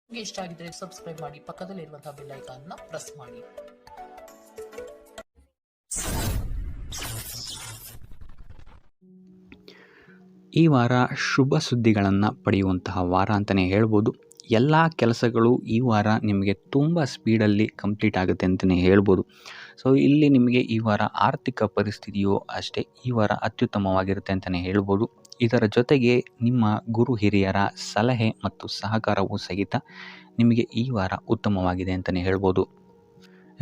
ನಿಮಗೆ ಇಷ್ಟ ಆಗಿದ್ರೆ ಸಬ್ಸ್ಕ್ರೈಬ್ ಮಾಡಿ, ಪಕ್ಕದಲ್ಲಿರುವಂತಹ ಬೆಲ್ ಐಕಾನ್ನ ಪ್ರೆಸ್ ಮಾಡಿ. ಈ ವಾರ ಶುಭ ಸುದ್ದಿಗಳನ್ನು ಪಡೆಯುವಂತಹ ವಾರ ಅಂತಲೇ ಹೇಳ್ಬೋದು. ಎಲ್ಲ ಕೆಲಸಗಳು ಈ ವಾರ ನಿಮಗೆ ತುಂಬ ಸ್ಪೀಡಲ್ಲಿ ಕಂಪ್ಲೀಟ್ ಆಗುತ್ತೆ ಅಂತಲೇ ಹೇಳ್ಬೋದು. ಸೊ ಇಲ್ಲಿ ನಿಮಗೆ ಈ ವಾರ ಆರ್ಥಿಕ ಪರಿಸ್ಥಿತಿಯು ಅಷ್ಟೇ ಈ ವಾರ ಅತ್ಯುತ್ತಮವಾಗಿರುತ್ತೆ ಅಂತಲೇ ಹೇಳ್ಬೋದು. ಇದರ ಜೊತೆಗೆ ನಿಮ್ಮ ಗುರು ಹಿರಿಯರ ಸಲಹೆ ಮತ್ತು ಸಹಕಾರವೂ ಸಹಿತ ನಿಮಗೆ ಈ ವಾರ ಉತ್ತಮವಾಗಿದೆ ಅಂತಲೇ ಹೇಳ್ಬೋದು.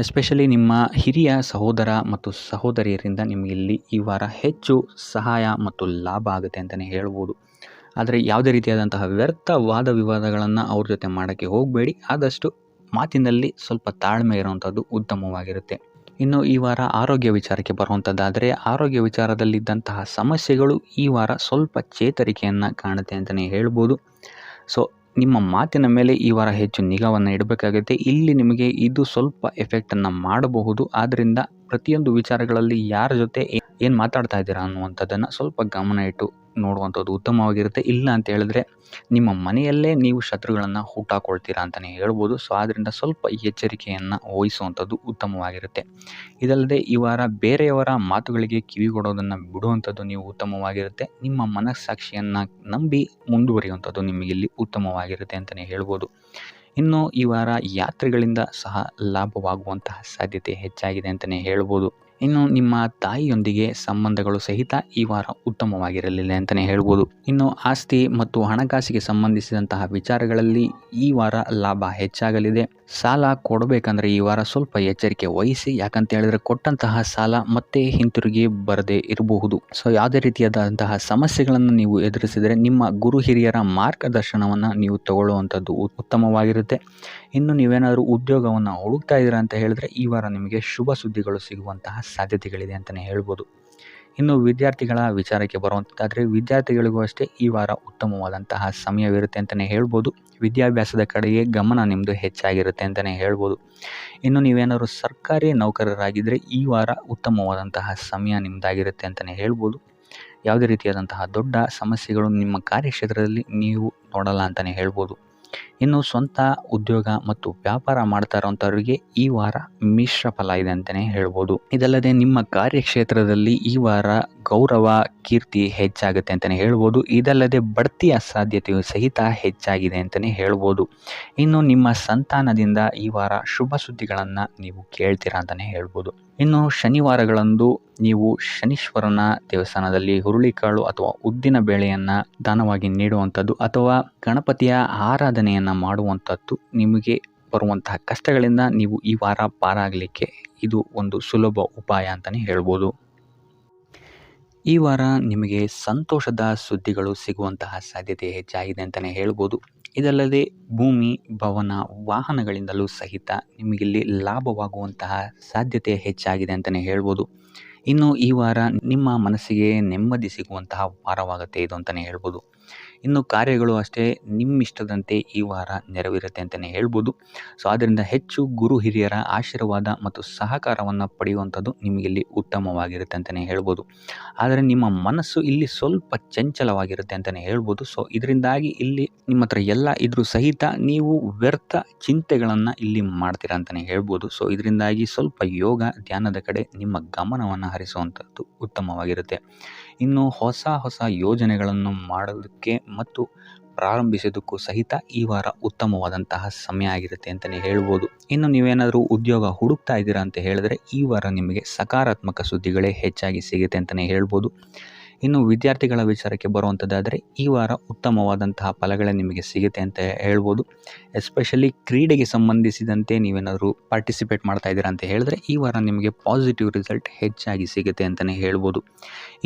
ಎಸ್ಪೆಷಲಿ ನಿಮ್ಮ ಹಿರಿಯ ಸಹೋದರ ಮತ್ತು ಸಹೋದರಿಯರಿಂದ ನಿಮಗೆ ಇಲ್ಲಿ ಈ ವಾರ ಹೆಚ್ಚು ಸಹಾಯ ಮತ್ತು ಲಾಭ ಆಗುತ್ತೆ ಅಂತಲೇ ಹೇಳ್ಬೋದು. ಆದರೆ ಯಾವುದೇ ರೀತಿಯಾದಂತಹ ವ್ಯರ್ಥ ವಾದ ವಿವಾದಗಳನ್ನು ಅವ್ರ ಜೊತೆ ಮಾಡೋಕ್ಕೆ ಹೋಗಬೇಡಿ. ಆದಷ್ಟು ಮಾತಿನಲ್ಲಿ ಸ್ವಲ್ಪ ತಾಳ್ಮೆ ಇರುವಂಥದ್ದು ಉತ್ತಮವಾಗಿರುತ್ತೆ. ಇನ್ನು ಈ ವಾರ ಆರೋಗ್ಯ ವಿಚಾರಕ್ಕೆ ಬರುವಂಥದ್ದಾದರೆ, ಆರೋಗ್ಯ ವಿಚಾರದಲ್ಲಿದ್ದಂತಹ ಸಮಸ್ಯೆಗಳು ಈ ವಾರ ಸ್ವಲ್ಪ ಚೇತರಿಕೆಯನ್ನು ಕಾಣುತ್ತೆ ಅಂತಲೇ ಹೇಳ್ಬೋದು. ಸೊ ನಿಮ್ಮ ಮಾತಿನ ಮೇಲೆ ಈ ವಾರ ಹೆಚ್ಚು ನಿಗಾವನ್ನು ಇಡಬೇಕಾಗುತ್ತೆ. ಇಲ್ಲಿ ನಿಮಗೆ ಇದು ಸ್ವಲ್ಪ ಎಫೆಕ್ಟನ್ನು ಮಾಡಬಹುದು. ಆದ್ದರಿಂದ ಪ್ರತಿಯೊಂದು ವಿಚಾರಗಳಲ್ಲಿ ಯಾರ ಜೊತೆ ಏನು ಮಾತಾಡ್ತಾ ಇದ್ದೀರಾ ಅನ್ನುವಂಥದ್ದನ್ನು ಸ್ವಲ್ಪ ಗಮನ ಇಟ್ಟು ನೋಡುವಂಥದ್ದು ಉತ್ತಮವಾಗಿರುತ್ತೆ. ಇಲ್ಲ ಅಂತ ಹೇಳಿದ್ರೆ ನಿಮ್ಮ ಮನೆಯಲ್ಲೇ ನೀವು ಶತ್ರುಗಳನ್ನು ಹುಟ್ಟಾಕೊಳ್ತೀರಾ ಅಂತಲೇ ಹೇಳ್ಬೋದು. ಸೊ ಆದ್ದರಿಂದ ಸ್ವಲ್ಪ ಎಚ್ಚರಿಕೆಯನ್ನು ವಹಿಸುವಂಥದ್ದು ಉತ್ತಮವಾಗಿರುತ್ತೆ. ಇದಲ್ಲದೆ ಈ ವಾರ ಬೇರೆಯವರ ಮಾತುಗಳಿಗೆ ಕಿವಿಗೊಡೋದನ್ನು ಬಿಡುವಂಥದ್ದು ನೀವು ಉತ್ತಮವಾಗಿರುತ್ತೆ. ನಿಮ್ಮ ಮನಸ್ಸಾಕ್ಷಿಯನ್ನು ನಂಬಿ ಮುಂದುವರಿಯುವಂಥದ್ದು ನಿಮಗಿಲ್ಲಿ ಉತ್ತಮವಾಗಿರುತ್ತೆ ಅಂತಲೇ ಹೇಳ್ಬೋದು. ಇನ್ನು ಈ ವಾರ ಯಾತ್ರೆಗಳಿಂದ ಸಹ ಲಾಭವಾಗುವಂತಹ ಸಾಧ್ಯತೆ ಹೆಚ್ಚಾಗಿದೆ ಅಂತಲೇ ಹೇಳ್ಬೋದು. ಇನ್ನು ನಿಮ್ಮ ತಾಯಿಯೊಂದಿಗೆ ಸಂಬಂಧಗಳು ಸಹಿತ ಈ ವಾರ ಉತ್ತಮವಾಗಿರಲಿಲ್ಲ ಅಂತಲೇ ಹೇಳ್ಬೋದು. ಇನ್ನು ಆಸ್ತಿ ಮತ್ತು ಹಣಕಾಸಿಗೆ ಸಂಬಂಧಿಸಿದಂತಹ ವಿಚಾರಗಳಲ್ಲಿ ಈ ವಾರ ಲಾಭ ಹೆಚ್ಚಾಗಲಿದೆ. ಸಾಲ ಕೊಡಬೇಕಂದ್ರೆ ಈ ವಾರ ಸ್ವಲ್ಪ ಎಚ್ಚರಿಕೆ ವಹಿಸಿ, ಯಾಕಂತ ಹೇಳಿದ್ರೆ ಕೊಟ್ಟಂತಹ ಸಾಲ ಮತ್ತೆ ಹಿಂತಿರುಗಿ ಬರದೇ ಇರಬಹುದು. ಸೊ ಯಾವುದೇ ರೀತಿಯಾದಂತಹ ಸಮಸ್ಯೆಗಳನ್ನು ನೀವು ಎದುರಿಸಿದರೆ ನಿಮ್ಮ ಗುರು ಹಿರಿಯರ ಮಾರ್ಗದರ್ಶನವನ್ನು ನೀವು ತಗೊಳ್ಳುವಂಥದ್ದು ಉತ್ತಮವಾಗಿರುತ್ತೆ. ಇನ್ನು ನೀವೇನಾದರೂ ಉದ್ಯೋಗವನ್ನು ಹುಡುಕ್ತಾ ಇದ್ದೀರಾ ಅಂತ ಹೇಳಿದ್ರೆ ಈ ವಾರ ನಿಮಗೆ ಶುಭ ಸುದ್ದಿಗಳು ಸಿಗುವಂತಹ ಸಾಧ್ಯತೆಗಳಿದೆ ಅಂತಲೇ ಹೇಳ್ಬೋದು. ಇನ್ನು ವಿದ್ಯಾರ್ಥಿಗಳ ವಿಚಾರಕ್ಕೆ ಬರುವಂಥದ್ದಾದರೆ, ವಿದ್ಯಾರ್ಥಿಗಳಿಗೂ ಅಷ್ಟೇ ಈ ವಾರ ಉತ್ತಮವಾದಂತಹ ಸಮಯವಿರುತ್ತೆ ಅಂತಲೇ ಹೇಳ್ಬೋದು. ವಿದ್ಯಾಭ್ಯಾಸದ ಕಡೆಗೆ ಗಮನ ನಿಮ್ಮದು ಹೆಚ್ಚಾಗಿರುತ್ತೆ ಅಂತಲೇ ಹೇಳ್ಬೋದು. ಇನ್ನು ನೀವೇನಾದರೂ ಸರ್ಕಾರಿ ನೌಕರರಾಗಿದ್ದರೆ ಈ ವಾರ ಉತ್ತಮವಾದಂತಹ ಸಮಯ ನಿಮ್ಮದಾಗಿರುತ್ತೆ ಅಂತಲೇ ಹೇಳ್ಬೋದು. ಯಾವುದೇ ರೀತಿಯಾದಂತಹ ದೊಡ್ಡ ಸಮಸ್ಯೆಗಳು ನಿಮ್ಮ ಕಾರ್ಯಕ್ಷೇತ್ರದಲ್ಲಿ ನೀವು ನೋಡಲ್ಲ ಅಂತಲೇ ಹೇಳ್ಬೋದು. ಇನ್ನು ಸ್ವಂತ ಉದ್ಯೋಗ ಮತ್ತು ವ್ಯಾಪಾರ ಮಾಡ್ತಾ ಇರೋಂಥವ್ರಿಗೆ ಈ ವಾರ ಮಿಶ್ರ ಫಲ ಇದೆ ಅಂತಲೇ ಹೇಳ್ಬೋದು. ಇದಲ್ಲದೆ ನಿಮ್ಮ ಕಾರ್ಯಕ್ಷೇತ್ರದಲ್ಲಿ ಈ ವಾರ ಗೌರವ ಕೀರ್ತಿ ಹೆಚ್ಚಾಗುತ್ತೆ ಅಂತಲೇ ಹೇಳ್ಬೋದು. ಇದಲ್ಲದೆ ಬಡ್ತಿಯ ಸಾಧ್ಯತೆಯು ಸಹಿತ ಹೆಚ್ಚಾಗಿದೆ ಅಂತಲೇ ಹೇಳ್ಬೋದು. ಇನ್ನು ನಿಮ್ಮ ಸಂತಾನದಿಂದ ಈ ವಾರ ಶುಭ ಸುದ್ದಿಗಳನ್ನು ನೀವು ಕೇಳ್ತೀರಾ ಅಂತಲೇ ಹೇಳ್ಬೋದು. ಇನ್ನು ಶನಿವಾರಗಳಂದು ನೀವು ಶನೀಶ್ವರನ ದೇವಸ್ಥಾನದಲ್ಲಿ ಹುರುಳಿಕಾಳು ಅಥವಾ ಉದ್ದಿನ ಬೇಳೆಯನ್ನು ದಾನವಾಗಿ ನೀಡುವಂಥದ್ದು ಅಥವಾ ಗಣಪತಿಯ ಆರಾಧನೆಯನ್ನು ಮಾಡುವಂಥದ್ದು ನಿಮಗೆ ಬರುವಂತಹ ಕಷ್ಟಗಳಿಂದ ನೀವು ಈ ವಾರ ಪಾರಾಗಲಿಕ್ಕೆ ಇದು ಒಂದು ಸುಲಭ ಉಪಾಯ ಅಂತಲೇ ಹೇಳ್ಬೋದು. ಈ ವಾರ ನಿಮಗೆ ಸಂತೋಷದ ಸುದ್ದಿಗಳು ಸಿಗುವಂತಹ ಸಾಧ್ಯತೆ ಹೆಚ್ಚಾಗಿದೆ ಅಂತಲೇ ಹೇಳ್ಬೋದು. ಇದಲ್ಲದೆ ಭೂಮಿ, ಭವನ, ವಾಹನಗಳಿಂದಲೂ ಸಹಿತ ನಿಮಗಿಲ್ಲಿ ಲಾಭವಾಗುವಂತಹ ಸಾಧ್ಯತೆ ಹೆಚ್ಚಾಗಿದೆ ಅಂತಲೇ ಹೇಳ್ಬೋದು. ಇನ್ನು ಈ ವಾರ ನಿಮ್ಮ ಮನಸ್ಸಿಗೆ ನೆಮ್ಮದಿ ಸಿಗುವಂತಹ ವಾರವಾಗುತ್ತೆ ಇದು ಅಂತಲೇ ಹೇಳ್ಬೋದು. ಇನ್ನು ಕಾರ್ಯಗಳು ಅಷ್ಟೇ ನಿಮ್ಮಿಷ್ಟದಂತೆ ಈ ವಾರ ನೆರವೇರುತ್ತೆ ಅಂತಲೇ ಹೇಳ್ಬೋದು. ಸೊ ಆದ್ದರಿಂದ ಹೆಚ್ಚು ಗುರು ಹಿರಿಯರ ಆಶೀರ್ವಾದ ಮತ್ತು ಸಹಕಾರವನ್ನು ಪಡೆಯುವಂಥದ್ದು ನಿಮಗಿಲ್ಲಿ ಉತ್ತಮವಾಗಿರುತ್ತೆ ಅಂತಲೇ ಹೇಳ್ಬೋದು. ಆದರೆ ನಿಮ್ಮ ಮನಸ್ಸು ಇಲ್ಲಿ ಸ್ವಲ್ಪ ಚಂಚಲವಾಗಿರುತ್ತೆ ಅಂತಲೇ ಹೇಳ್ಬೋದು. ಸೊ ಇದರಿಂದಾಗಿ ಇಲ್ಲಿ ನಿಮ್ಮ ಹತ್ರ ಎಲ್ಲ ಇದ್ರೂ ಸಹಿತ ನೀವು ವ್ಯರ್ಥ ಚಿಂತೆಗಳನ್ನು ಇಲ್ಲಿ ಮಾಡ್ತೀರಾ ಅಂತಲೇ ಹೇಳ್ಬೋದು. ಸೊ ಇದರಿಂದಾಗಿ ಸ್ವಲ್ಪ ಯೋಗ ಧ್ಯಾನದ ಕಡೆ ನಿಮ್ಮ ಗಮನವನ್ನು ಹರಿಸುವಂಥದ್ದು ಉತ್ತಮವಾಗಿರುತ್ತೆ. ಇನ್ನು ಹೊಸ ಯೋಜನೆಗಳನ್ನು ಮಾಡೋದಕ್ಕೆ ಮತ್ತು ಪ್ರಾರಂಭಿಸೋದಕ್ಕೂ ಸಹಿತ ಈ ವಾರ ಉತ್ತಮವಾದಂತಹ ಸಮಯ ಆಗಿರುತ್ತೆ ಅಂತಲೇ ಹೇಳ್ಬೋದು. ಇನ್ನು ನೀವೇನಾದರೂ ಉದ್ಯೋಗ ಹುಡುಕ್ತಾ ಇದ್ದೀರಾ ಅಂತ ಹೇಳಿದ್ರೆ ಈ ವಾರ ನಿಮಗೆ ಸಕಾರಾತ್ಮಕ ಸುದ್ದಿಗಳೇ ಹೆಚ್ಚಾಗಿ ಸಿಗುತ್ತೆ ಅಂತಲೇ ಹೇಳ್ಬೋದು. ಇನ್ನು ವಿದ್ಯಾರ್ಥಿಗಳ ವಿಚಾರಕ್ಕೆ ಬರುವಂಥದ್ದಾದರೆ ಈ ವಾರ ಉತ್ತಮವಾದಂತಹ ಫಲಗಳೇ ನಿಮಗೆ ಸಿಗುತ್ತೆ ಅಂತ ಹೇಳ್ಬೋದು. ಎಸ್ಪೆಷಲಿ ಕ್ರೀಡೆಗೆ ಸಂಬಂಧಿಸಿದಂತೆ ನೀವೇನಾದರೂ ಪಾರ್ಟಿಸಿಪೇಟ್ ಮಾಡ್ತಾ ಇದ್ದೀರಾ ಅಂತ ಹೇಳಿದ್ರೆ ಈ ವಾರ ನಿಮಗೆ ಪಾಸಿಟಿವ್ ರಿಸಲ್ಟ್ ಹೆಚ್ಚಾಗಿ ಸಿಗುತ್ತೆ ಅಂತಲೇ ಹೇಳ್ಬೋದು.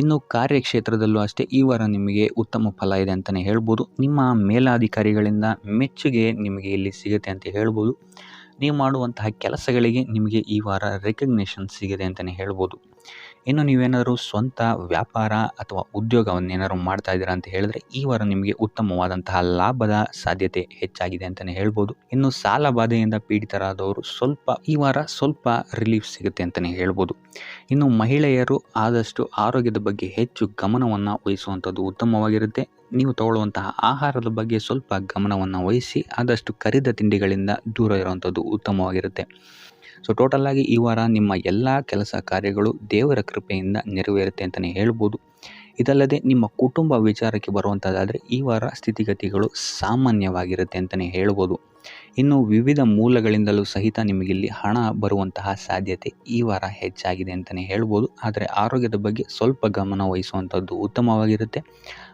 ಇನ್ನು ಕಾರ್ಯಕ್ಷೇತ್ರದಲ್ಲೂ ಅಷ್ಟೇ ಈ ವಾರ ನಿಮಗೆ ಉತ್ತಮ ಫಲ ಇದೆ ಅಂತಲೇ ಹೇಳ್ಬೋದು. ನಿಮ್ಮ ಮೇಲಾಧಿಕಾರಿಗಳಿಂದ ಮೆಚ್ಚುಗೆ ನಿಮಗೆ ಇಲ್ಲಿ ಸಿಗುತ್ತೆ ಅಂತ ಹೇಳ್ಬೋದು. ನೀವು ಮಾಡುವಂತಹ ಕೆಲಸಗಳಿಗೆ ನಿಮಗೆ ಈ ವಾರ ರೆಕಗ್ನೇಷನ್ ಸಿಗಿದೆ ಅಂತಲೇ ಹೇಳ್ಬೋದು. ಇನ್ನು ನೀವೇನಾದರೂ ಸ್ವಂತ ವ್ಯಾಪಾರ ಅಥವಾ ಉದ್ಯೋಗವನ್ನೇನಾದ್ರು ಮಾಡ್ತಾ ಇದ್ದೀರಾ ಅಂತ ಹೇಳಿದ್ರೆ ಈ ವಾರ ನಿಮಗೆ ಉತ್ತಮವಾದಂತಹ ಲಾಭದ ಸಾಧ್ಯತೆ ಹೆಚ್ಚಾಗಿದೆ ಅಂತಲೇ ಹೇಳ್ಬೋದು. ಇನ್ನು ಸಾಲ ಬಾಧೆಯಿಂದ ಪೀಡಿತರಾದವರು ಈ ವಾರ ಸ್ವಲ್ಪ ರಿಲೀಫ್ ಸಿಗುತ್ತೆ ಅಂತಲೇ ಹೇಳ್ಬೋದು. ಇನ್ನು ಮಹಿಳೆಯರು ಆದಷ್ಟು ಆರೋಗ್ಯದ ಬಗ್ಗೆ ಹೆಚ್ಚು ಗಮನವನ್ನು ವಹಿಸುವಂಥದ್ದು ಉತ್ತಮವಾಗಿರುತ್ತೆ. ನೀವು ತಗೊಳ್ಳುವಂತಹ ಆಹಾರದ ಬಗ್ಗೆ ಸ್ವಲ್ಪ ಗಮನವನ್ನು ವಹಿಸಿ ಆದಷ್ಟು ಕರಿದ ತಿಂಡಿಗಳಿಂದ ದೂರ ಇರುವಂಥದ್ದು ಉತ್ತಮವಾಗಿರುತ್ತೆ. ಸೊ ಟೋಟಲಾಗಿ ಈ ವಾರ ನಿಮ್ಮ ಎಲ್ಲ ಕೆಲಸ ಕಾರ್ಯಗಳು ದೇವರ ಕೃಪೆಯಿಂದ ನೆರವೇರುತ್ತೆ ಅಂತಲೇ ಹೇಳ್ಬೋದು. ಇದಲ್ಲದೆ ನಿಮ್ಮ ಕುಟುಂಬ ವಿಚಾರಕ್ಕೆ ಬರುವಂಥದ್ದಾದರೆ ಈ ವಾರ ಸ್ಥಿತಿಗತಿಗಳು ಸಾಮಾನ್ಯವಾಗಿರುತ್ತೆ ಅಂತಲೇ ಹೇಳ್ಬೋದು. ಇನ್ನು ವಿವಿಧ ಮೂಲಗಳಿಂದಲೂ ಸಹಿತ ನಿಮಗಿಲ್ಲಿ ಹಣ ಬರುವಂತಹ ಸಾಧ್ಯತೆ ಈ ವಾರ ಹೆಚ್ಚಾಗಿದೆ ಅಂತಲೇ ಹೇಳ್ಬೋದು. ಆದರೆ ಆರೋಗ್ಯದ ಬಗ್ಗೆ ಸ್ವಲ್ಪ ಗಮನ ವಹಿಸುವಂಥದ್ದು ಉತ್ತಮವಾಗಿರುತ್ತೆ.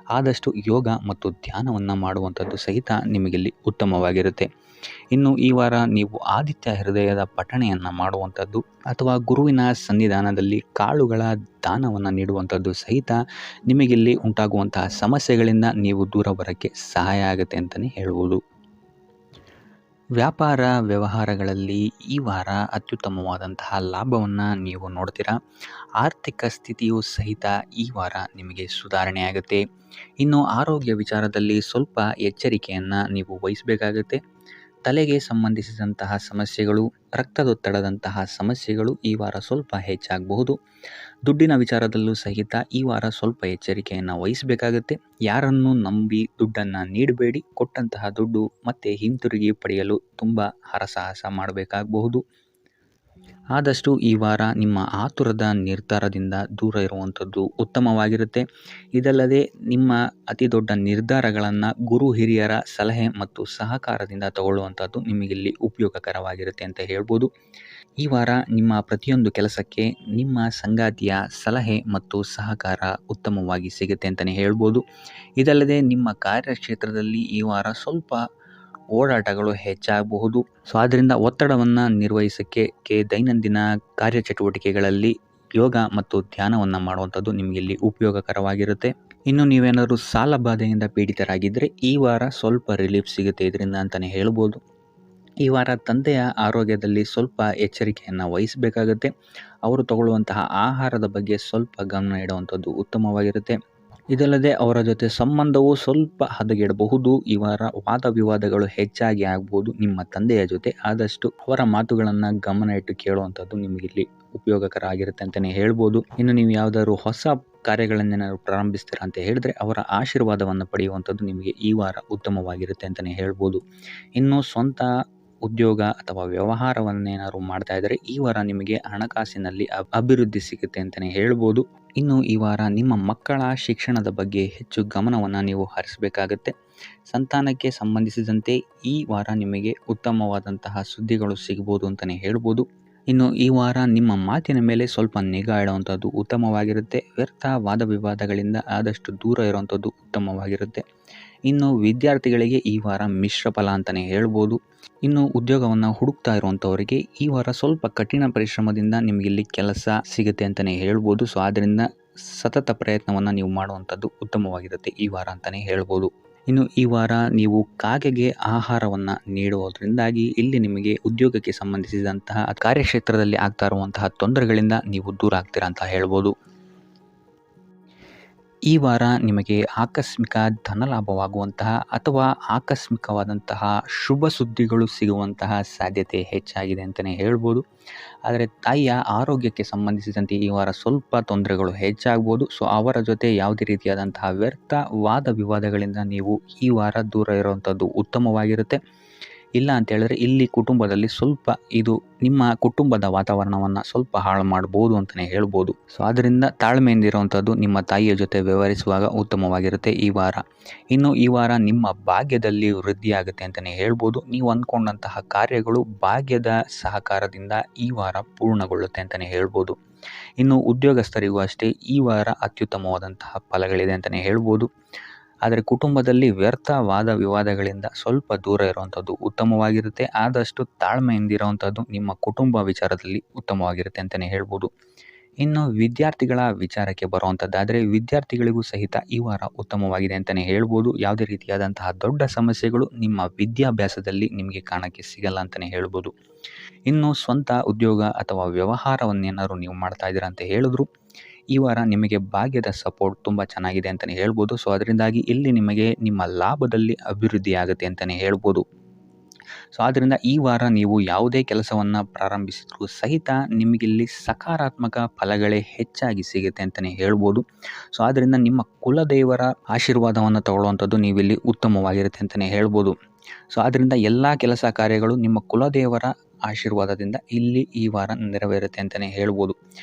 ಆದಷ್ಟು ಯೋಗ ಮತ್ತು ಧ್ಯಾನವನ್ನು ಮಾಡುವಂಥದ್ದು ಸಹಿತ ನಿಮಗಿಲ್ಲಿ ಉತ್ತಮವಾಗಿರುತ್ತೆ. ಇನ್ನು ಈ ವಾರ ನೀವು ಆದಿತ್ಯ ಹೃದಯದ ಪಠಣೆಯನ್ನು ಮಾಡುವಂಥದ್ದು ಅಥವಾ ಗುರುವಿನ ಸನ್ನಿಧಾನದಲ್ಲಿ ಕಾಳುಗಳ ದಾನವನ್ನು ನೀಡುವಂಥದ್ದು ಸಹಿತ ನಿಮಗಿಲ್ಲಿ ಉಂಟಾಗುವಂತಹ ಸಮಸ್ಯೆಗಳಿಂದ ನೀವು ದೂರ ಬರೋಕ್ಕೆ ಸಹಾಯ ಆಗುತ್ತೆ ಅಂತಲೇ ಹೇಳ್ಬೋದು. ವ್ಯಾಪಾರ ವ್ಯವಹಾರಗಳಲ್ಲಿ ಈ ವಾರ ಅತ್ಯುತ್ತಮವಾದಂತಹ ಲಾಭವನ್ನು ನೀವು ನೋಡ್ತೀರಾ. ಆರ್ಥಿಕ ಸ್ಥಿತಿಯು ಸಹಿತ ಈ ವಾರ ನಿಮಗೆ ಸುಧಾರಣೆ ಆಗುತ್ತೆ. ಇನ್ನು ಆರೋಗ್ಯ ವಿಚಾರದಲ್ಲಿ ಸ್ವಲ್ಪ ಎಚ್ಚರಿಕೆಯನ್ನು ನೀವು ವಹಿಸಬೇಕಾಗುತ್ತೆ. ತಲೆಗೆ ಸಂಬಂಧಿಸಿದಂತಹ ಸಮಸ್ಯೆಗಳು, ರಕ್ತದೊತ್ತಡದಂತಹ ಸಮಸ್ಯೆಗಳು ಈ ವಾರ ಸ್ವಲ್ಪ ಹೆಚ್ಚಾಗಬಹುದು. ದುಡ್ಡಿನ ವಿಚಾರದಲ್ಲೂ ಸಹಿತ ಈ ವಾರ ಸ್ವಲ್ಪ ಎಚ್ಚರಿಕೆಯನ್ನು ವಹಿಸಬೇಕಾಗುತ್ತೆ. ಯಾರನ್ನು ನಂಬಿ ದುಡ್ಡನ್ನು ನೀಡಬೇಡಿ. ಕೊಟ್ಟಂತಹ ದುಡ್ಡು ಮತ್ತೆ ಹಿಂತಿರುಗಿ ಪಡೆಯಲು ತುಂಬ ಹರಸಾಹಸ ಮಾಡಬೇಕಾಗಬಹುದು. ಆದಷ್ಟು ಈ ವಾರ ನಿಮ್ಮ ಆತುರದ ನಿರ್ಧಾರದಿಂದ ದೂರ ಇರುವಂಥದ್ದು ಉತ್ತಮವಾಗಿರುತ್ತೆ. ಇದಲ್ಲದೆ ನಿಮ್ಮ ಅತಿ ದೊಡ್ಡ ನಿರ್ಧಾರಗಳನ್ನು ಗುರು ಹಿರಿಯರ ಸಲಹೆ ಮತ್ತು ಸಹಕಾರದಿಂದ ತಗೊಳ್ಳುವಂಥದ್ದು ನಿಮಗಿಲ್ಲಿ ಉಪಯೋಗಕರವಾಗಿರುತ್ತೆ ಅಂತ ಹೇಳ್ಬೋದು. ಈ ವಾರ ನಿಮ್ಮ ಪ್ರತಿಯೊಂದು ಕೆಲಸಕ್ಕೆ ನಿಮ್ಮ ಸಂಗಾತಿಯ ಸಲಹೆ ಮತ್ತು ಸಹಕಾರ ಉತ್ತಮವಾಗಿ ಸಿಗುತ್ತೆ ಅಂತಲೇ ಹೇಳ್ಬೋದು. ಇದಲ್ಲದೆ ನಿಮ್ಮ ಕಾರ್ಯಕ್ಷೇತ್ರದಲ್ಲಿ ಈ ವಾರ ಸ್ವಲ್ಪ ಓಡಾಟಗಳು ಹೆಚ್ಚಾಗಬಹುದು. ಸೊ ಆದ್ದರಿಂದ ಒತ್ತಡವನ್ನು ನಿರ್ವಹಿಸೋಕ್ಕೆ ದೈನಂದಿನ ಕಾರ್ಯಚಟುವಟಿಕೆಗಳಲ್ಲಿ ಯೋಗ ಮತ್ತು ಧ್ಯಾನವನ್ನು ಮಾಡುವಂಥದ್ದು ನಿಮಗಿಲ್ಲಿ ಉಪಯೋಗಕರವಾಗಿರುತ್ತೆ. ಇನ್ನು ನೀವೇನಾದರೂ ಸಾಲ ಬಾಧೆಯಿಂದ ಪೀಡಿತರಾಗಿದ್ದರೆ ಈ ವಾರ ಸ್ವಲ್ಪ ರಿಲೀಫ್ ಸಿಗುತ್ತೆ ಇದರಿಂದ ಅಂತಲೇ ಹೇಳ್ಬೋದು. ಈ ವಾರ ತಂದೆಯ ಆರೋಗ್ಯದಲ್ಲಿ ಸ್ವಲ್ಪ ಎಚ್ಚರಿಕೆಯನ್ನು ವಹಿಸಬೇಕಾಗುತ್ತೆ. ಅವರು ತಗೊಳ್ಳುವಂತಹ ಆಹಾರದ ಬಗ್ಗೆ ಸ್ವಲ್ಪ ಗಮನ ಇಡುವಂಥದ್ದು ಉತ್ತಮವಾಗಿರುತ್ತೆ. ಇದಲ್ಲದೆ ಅವರ ಜೊತೆ ಸಂಬಂಧವು ಸ್ವಲ್ಪ ಹದಗೆಡಬಹುದು. ಈ ವಾರ ವಾದ ವಿವಾದಗಳು ಹೆಚ್ಚಾಗಿ ಆಗ್ಬೋದು ನಿಮ್ಮ ತಂದೆಯ ಜೊತೆ. ಆದಷ್ಟು ಅವರ ಮಾತುಗಳನ್ನು ಗಮನ ಇಟ್ಟು ಕೇಳುವಂಥದ್ದು ನಿಮಗಿಲ್ಲಿ ಉಪಯೋಗಕರ ಆಗಿರುತ್ತೆ ಅಂತಲೇ ಹೇಳ್ಬೋದು. ಇನ್ನು ನೀವು ಯಾವುದಾದ್ರು ಹೊಸ ಕಾರ್ಯಗಳನ್ನೇನಾದ್ರು ಪ್ರಾರಂಭಿಸ್ತೀರಾ ಅಂತ ಹೇಳಿದ್ರೆ ಅವರ ಆಶೀರ್ವಾದವನ್ನು ಪಡೆಯುವಂಥದ್ದು ನಿಮಗೆ ಈ ವಾರ ಉತ್ತಮವಾಗಿರುತ್ತೆ ಅಂತಲೇ ಹೇಳ್ಬೋದು. ಇನ್ನು ಸ್ವಂತ ಉದ್ಯೋಗ ಅಥವಾ ವ್ಯವಹಾರವನ್ನೇನಾದ್ರು ಮಾಡ್ತಾ ಇದ್ದರೆ ಈ ವಾರ ನಿಮಗೆ ಹಣಕಾಸಿನಲ್ಲಿ ಅಭಿವೃದ್ಧಿ ಸಿಗುತ್ತೆ ಅಂತಲೇ ಹೇಳ್ಬೋದು. ಇನ್ನು ಈ ವಾರ ನಿಮ್ಮ ಮಕ್ಕಳ ಶಿಕ್ಷಣದ ಬಗ್ಗೆ ಹೆಚ್ಚು ಗಮನವನ್ನು ನೀವು ಹರಿಸಬೇಕಾಗತ್ತೆ. ಸಂತಾನಕ್ಕೆ ಸಂಬಂಧಿಸಿದಂತೆ ಈ ವಾರ ನಿಮಗೆ ಉತ್ತಮವಾದಂತಹ ಸುದ್ದಿಗಳು ಸಿಗ್ಬೋದು ಅಂತಲೇ ಹೇಳ್ಬೋದು. ಇನ್ನು ಈ ವಾರ ನಿಮ್ಮ ಮಾತಿನ ಮೇಲೆ ಸ್ವಲ್ಪ ನಿಗಾ ಇಡುವಂಥದ್ದು ಉತ್ತಮವಾಗಿರುತ್ತೆ. ವ್ಯರ್ಥ ವಾದ ವಿವಾದಗಳಿಂದ ಆದಷ್ಟು ದೂರ ಇರುವಂಥದ್ದು ಉತ್ತಮವಾಗಿರುತ್ತೆ. ಇನ್ನು ವಿದ್ಯಾರ್ಥಿಗಳಿಗೆ ಈ ವಾರ ಮಿಶ್ರ ಫಲ ಅಂತಲೇ ಹೇಳ್ಬೋದು. ಇನ್ನು ಉದ್ಯೋಗವನ್ನು ಹುಡುಕ್ತಾ ಇರುವಂಥವರಿಗೆ ಈ ವಾರ ಸ್ವಲ್ಪ ಕಠಿಣ ಪರಿಶ್ರಮದಿಂದ ನಿಮಗಿಲ್ಲಿ ಕೆಲಸ ಸಿಗುತ್ತೆ ಅಂತಲೇ ಹೇಳ್ಬೋದು. ಸೊ ಆದ್ದರಿಂದ ಸತತ ಪ್ರಯತ್ನವನ್ನು ನೀವು ಮಾಡುವಂಥದ್ದು ಉತ್ತಮವಾಗಿರುತ್ತೆ ಈ ವಾರ ಅಂತಲೇ ಹೇಳ್ಬೋದು. ಇನ್ನು ಈ ವಾರ ನೀವು ಕಾಗೆಗೆ ಆಹಾರವನ್ನು ನೀಡುವುದರಿಂದಾಗಿ ಇಲ್ಲಿ ನಿಮಗೆ ಉದ್ಯೋಗಕ್ಕೆ ಸಂಬಂಧಿಸಿದಂತಹ ಕಾರ್ಯಕ್ಷೇತ್ರದಲ್ಲಿ ಆಗ್ತಾ ಇರುವಂತಹ ತೊಂದರೆಗಳಿಂದ ನೀವು ದೂರ ಆಗ್ತೀರಾ ಅಂತ ಹೇಳ್ಬೋದು. ಈ ವಾರ ನಿಮಗೆ ಆಕಸ್ಮಿಕ ಧನಲಾಭವಾಗುವಂತಹ ಅಥವಾ ಆಕಸ್ಮಿಕವಾದಂತಹ ಶುಭ ಸುದ್ದಿಗಳು ಸಿಗುವಂತಹ ಸಾಧ್ಯತೆ ಹೆಚ್ಚಾಗಿದೆ ಅಂತಲೇ ಹೇಳ್ಬೋದು. ಆದರೆ ತಾಯಿಯ ಆರೋಗ್ಯಕ್ಕೆ ಸಂಬಂಧಿಸಿದಂತೆ ಈ ವಾರ ಸ್ವಲ್ಪ ತೊಂದರೆಗಳು ಹೆಚ್ಚಾಗ್ಬೋದು. ಸೊ ಅವರ ಜೊತೆ ಯಾವುದೇ ರೀತಿಯಾದಂತಹ ವ್ಯರ್ಥ ವಾದ ವಿವಾದಗಳಿಂದ ನೀವು ಈ ವಾರ ದೂರ ಇರುವಂಥದ್ದು ಉತ್ತಮವಾಗಿರುತ್ತೆ. ಇಲ್ಲ ಅಂತ ಹೇಳಿದ್ರೆ ಇಲ್ಲಿ ಕುಟುಂಬದಲ್ಲಿ ಸ್ವಲ್ಪ ಇದು ನಿಮ್ಮ ಕುಟುಂಬದ ವಾತಾವರಣವನ್ನು ಸ್ವಲ್ಪ ಹಾಳು ಮಾಡ್ಬೋದು ಅಂತಲೇ ಹೇಳ್ಬೋದು. ಸೊ ಆದ್ದರಿಂದ ತಾಳ್ಮೆಯಿಂದ ಇರುವಂಥದ್ದು ನಿಮ್ಮ ತಾಯಿಯ ಜೊತೆ ವ್ಯವಹರಿಸುವಾಗ ಉತ್ತಮವಾಗಿರುತ್ತೆ ಈ ವಾರ. ಇನ್ನು ಈ ವಾರ ನಿಮ್ಮ ಭಾಗ್ಯದಲ್ಲಿ ವೃದ್ಧಿಯಾಗುತ್ತೆ ಅಂತಲೇ ಹೇಳ್ಬೋದು. ನೀವು ಅಂದ್ಕೊಂಡಂತಹ ಕಾರ್ಯಗಳು ಭಾಗ್ಯದ ಸಹಕಾರದಿಂದ ಈ ವಾರ ಪೂರ್ಣಗೊಳ್ಳುತ್ತೆ ಅಂತಲೇ ಹೇಳ್ಬೋದು. ಇನ್ನು ಉದ್ಯೋಗಸ್ಥರಿಗೂ ಅಷ್ಟೇ ಈ ವಾರ ಅತ್ಯುತ್ತಮವಾದಂತಹ ಫಲಗಳಿದೆ ಅಂತಲೇ ಹೇಳ್ಬೋದು. ಆದರೆ ಕುಟುಂಬದಲ್ಲಿ ವ್ಯರ್ಥ ವಾದ ವಿವಾದಗಳಿಂದ ಸ್ವಲ್ಪ ದೂರ ಇರುವಂಥದ್ದು ಉತ್ತಮವಾಗಿರುತ್ತೆ. ಆದಷ್ಟು ತಾಳ್ಮೆಯಿಂದ ಇರುವಂಥದ್ದು ನಿಮ್ಮ ಕುಟುಂಬ ವಿಚಾರದಲ್ಲಿ ಉತ್ತಮವಾಗಿರುತ್ತೆ ಅಂತಲೇ ಹೇಳ್ಬೋದು. ಇನ್ನು ವಿದ್ಯಾರ್ಥಿಗಳ ವಿಚಾರಕ್ಕೆ ಬರುವಂಥದ್ದಾದರೆ ವಿದ್ಯಾರ್ಥಿಗಳಿಗೂ ಸಹಿತ ಈ ವಾರ ಉತ್ತಮವಾಗಿದೆ ಅಂತಲೇ ಹೇಳ್ಬೋದು. ಯಾವುದೇ ರೀತಿಯಾದಂತಹ ದೊಡ್ಡ ಸಮಸ್ಯೆಗಳು ನಿಮ್ಮ ವಿದ್ಯಾಭ್ಯಾಸದಲ್ಲಿ ನಿಮಗೆ ಕಾಣೋಕ್ಕೆ ಸಿಗಲ್ಲ ಅಂತಲೇ ಹೇಳ್ಬೋದು. ಇನ್ನು ಸ್ವಂತ ಉದ್ಯೋಗ ಅಥವಾ ವ್ಯವಹಾರವನ್ನೇನಾದ್ರು ನೀವು ಮಾಡ್ತಾ ಇದ್ದೀರಾ ಅಂತ ಹೇಳಿದ್ರು ಈ ವಾರ ನಿಮಗೆ ಭಾಗ್ಯದ ಸಪೋರ್ಟ್ ತುಂಬ ಚೆನ್ನಾಗಿದೆ ಅಂತಲೇ ಹೇಳ್ಬೋದು. ಸೊ ಅದರಿಂದಾಗಿ ಇಲ್ಲಿ ನಿಮಗೆ ನಿಮ್ಮ ಲಾಭದಲ್ಲಿ ಅಭಿವೃದ್ಧಿ ಆಗುತ್ತೆ ಅಂತಲೇ ಹೇಳ್ಬೋದು. ಸೊ ಆದ್ದರಿಂದ ಈ ವಾರ ನೀವು ಯಾವುದೇ ಕೆಲಸವನ್ನು ಪ್ರಾರಂಭಿಸಿದ್ರೂ ಸಹಿತ ನಿಮಗಿಲ್ಲಿ ಸಕಾರಾತ್ಮಕ ಫಲಗಳೇ ಹೆಚ್ಚಾಗಿ ಸಿಗುತ್ತೆ ಅಂತಲೇ ಹೇಳ್ಬೋದು. ಸೊ ಆದ್ದರಿಂದ ನಿಮ್ಮ ಕುಲದೇವರ ಆಶೀರ್ವಾದವನ್ನು ತಗೊಳ್ಳುವಂಥದ್ದು ನೀವಿಲ್ಲಿ ಉತ್ತಮವಾಗಿರುತ್ತೆ ಅಂತಲೇ ಹೇಳ್ಬೋದು. ಸೊ ಆದ್ದರಿಂದ ಎಲ್ಲ ಕೆಲಸ ಕಾರ್ಯಗಳು ನಿಮ್ಮ ಕುಲದೇವರ ಆಶೀರ್ವಾದದಿಂದ ಇಲ್ಲಿ ಈ ವಾರ ನೆರವೇರುತ್ತೆ ಅಂತಲೇ ಹೇಳ್ಬೋದು.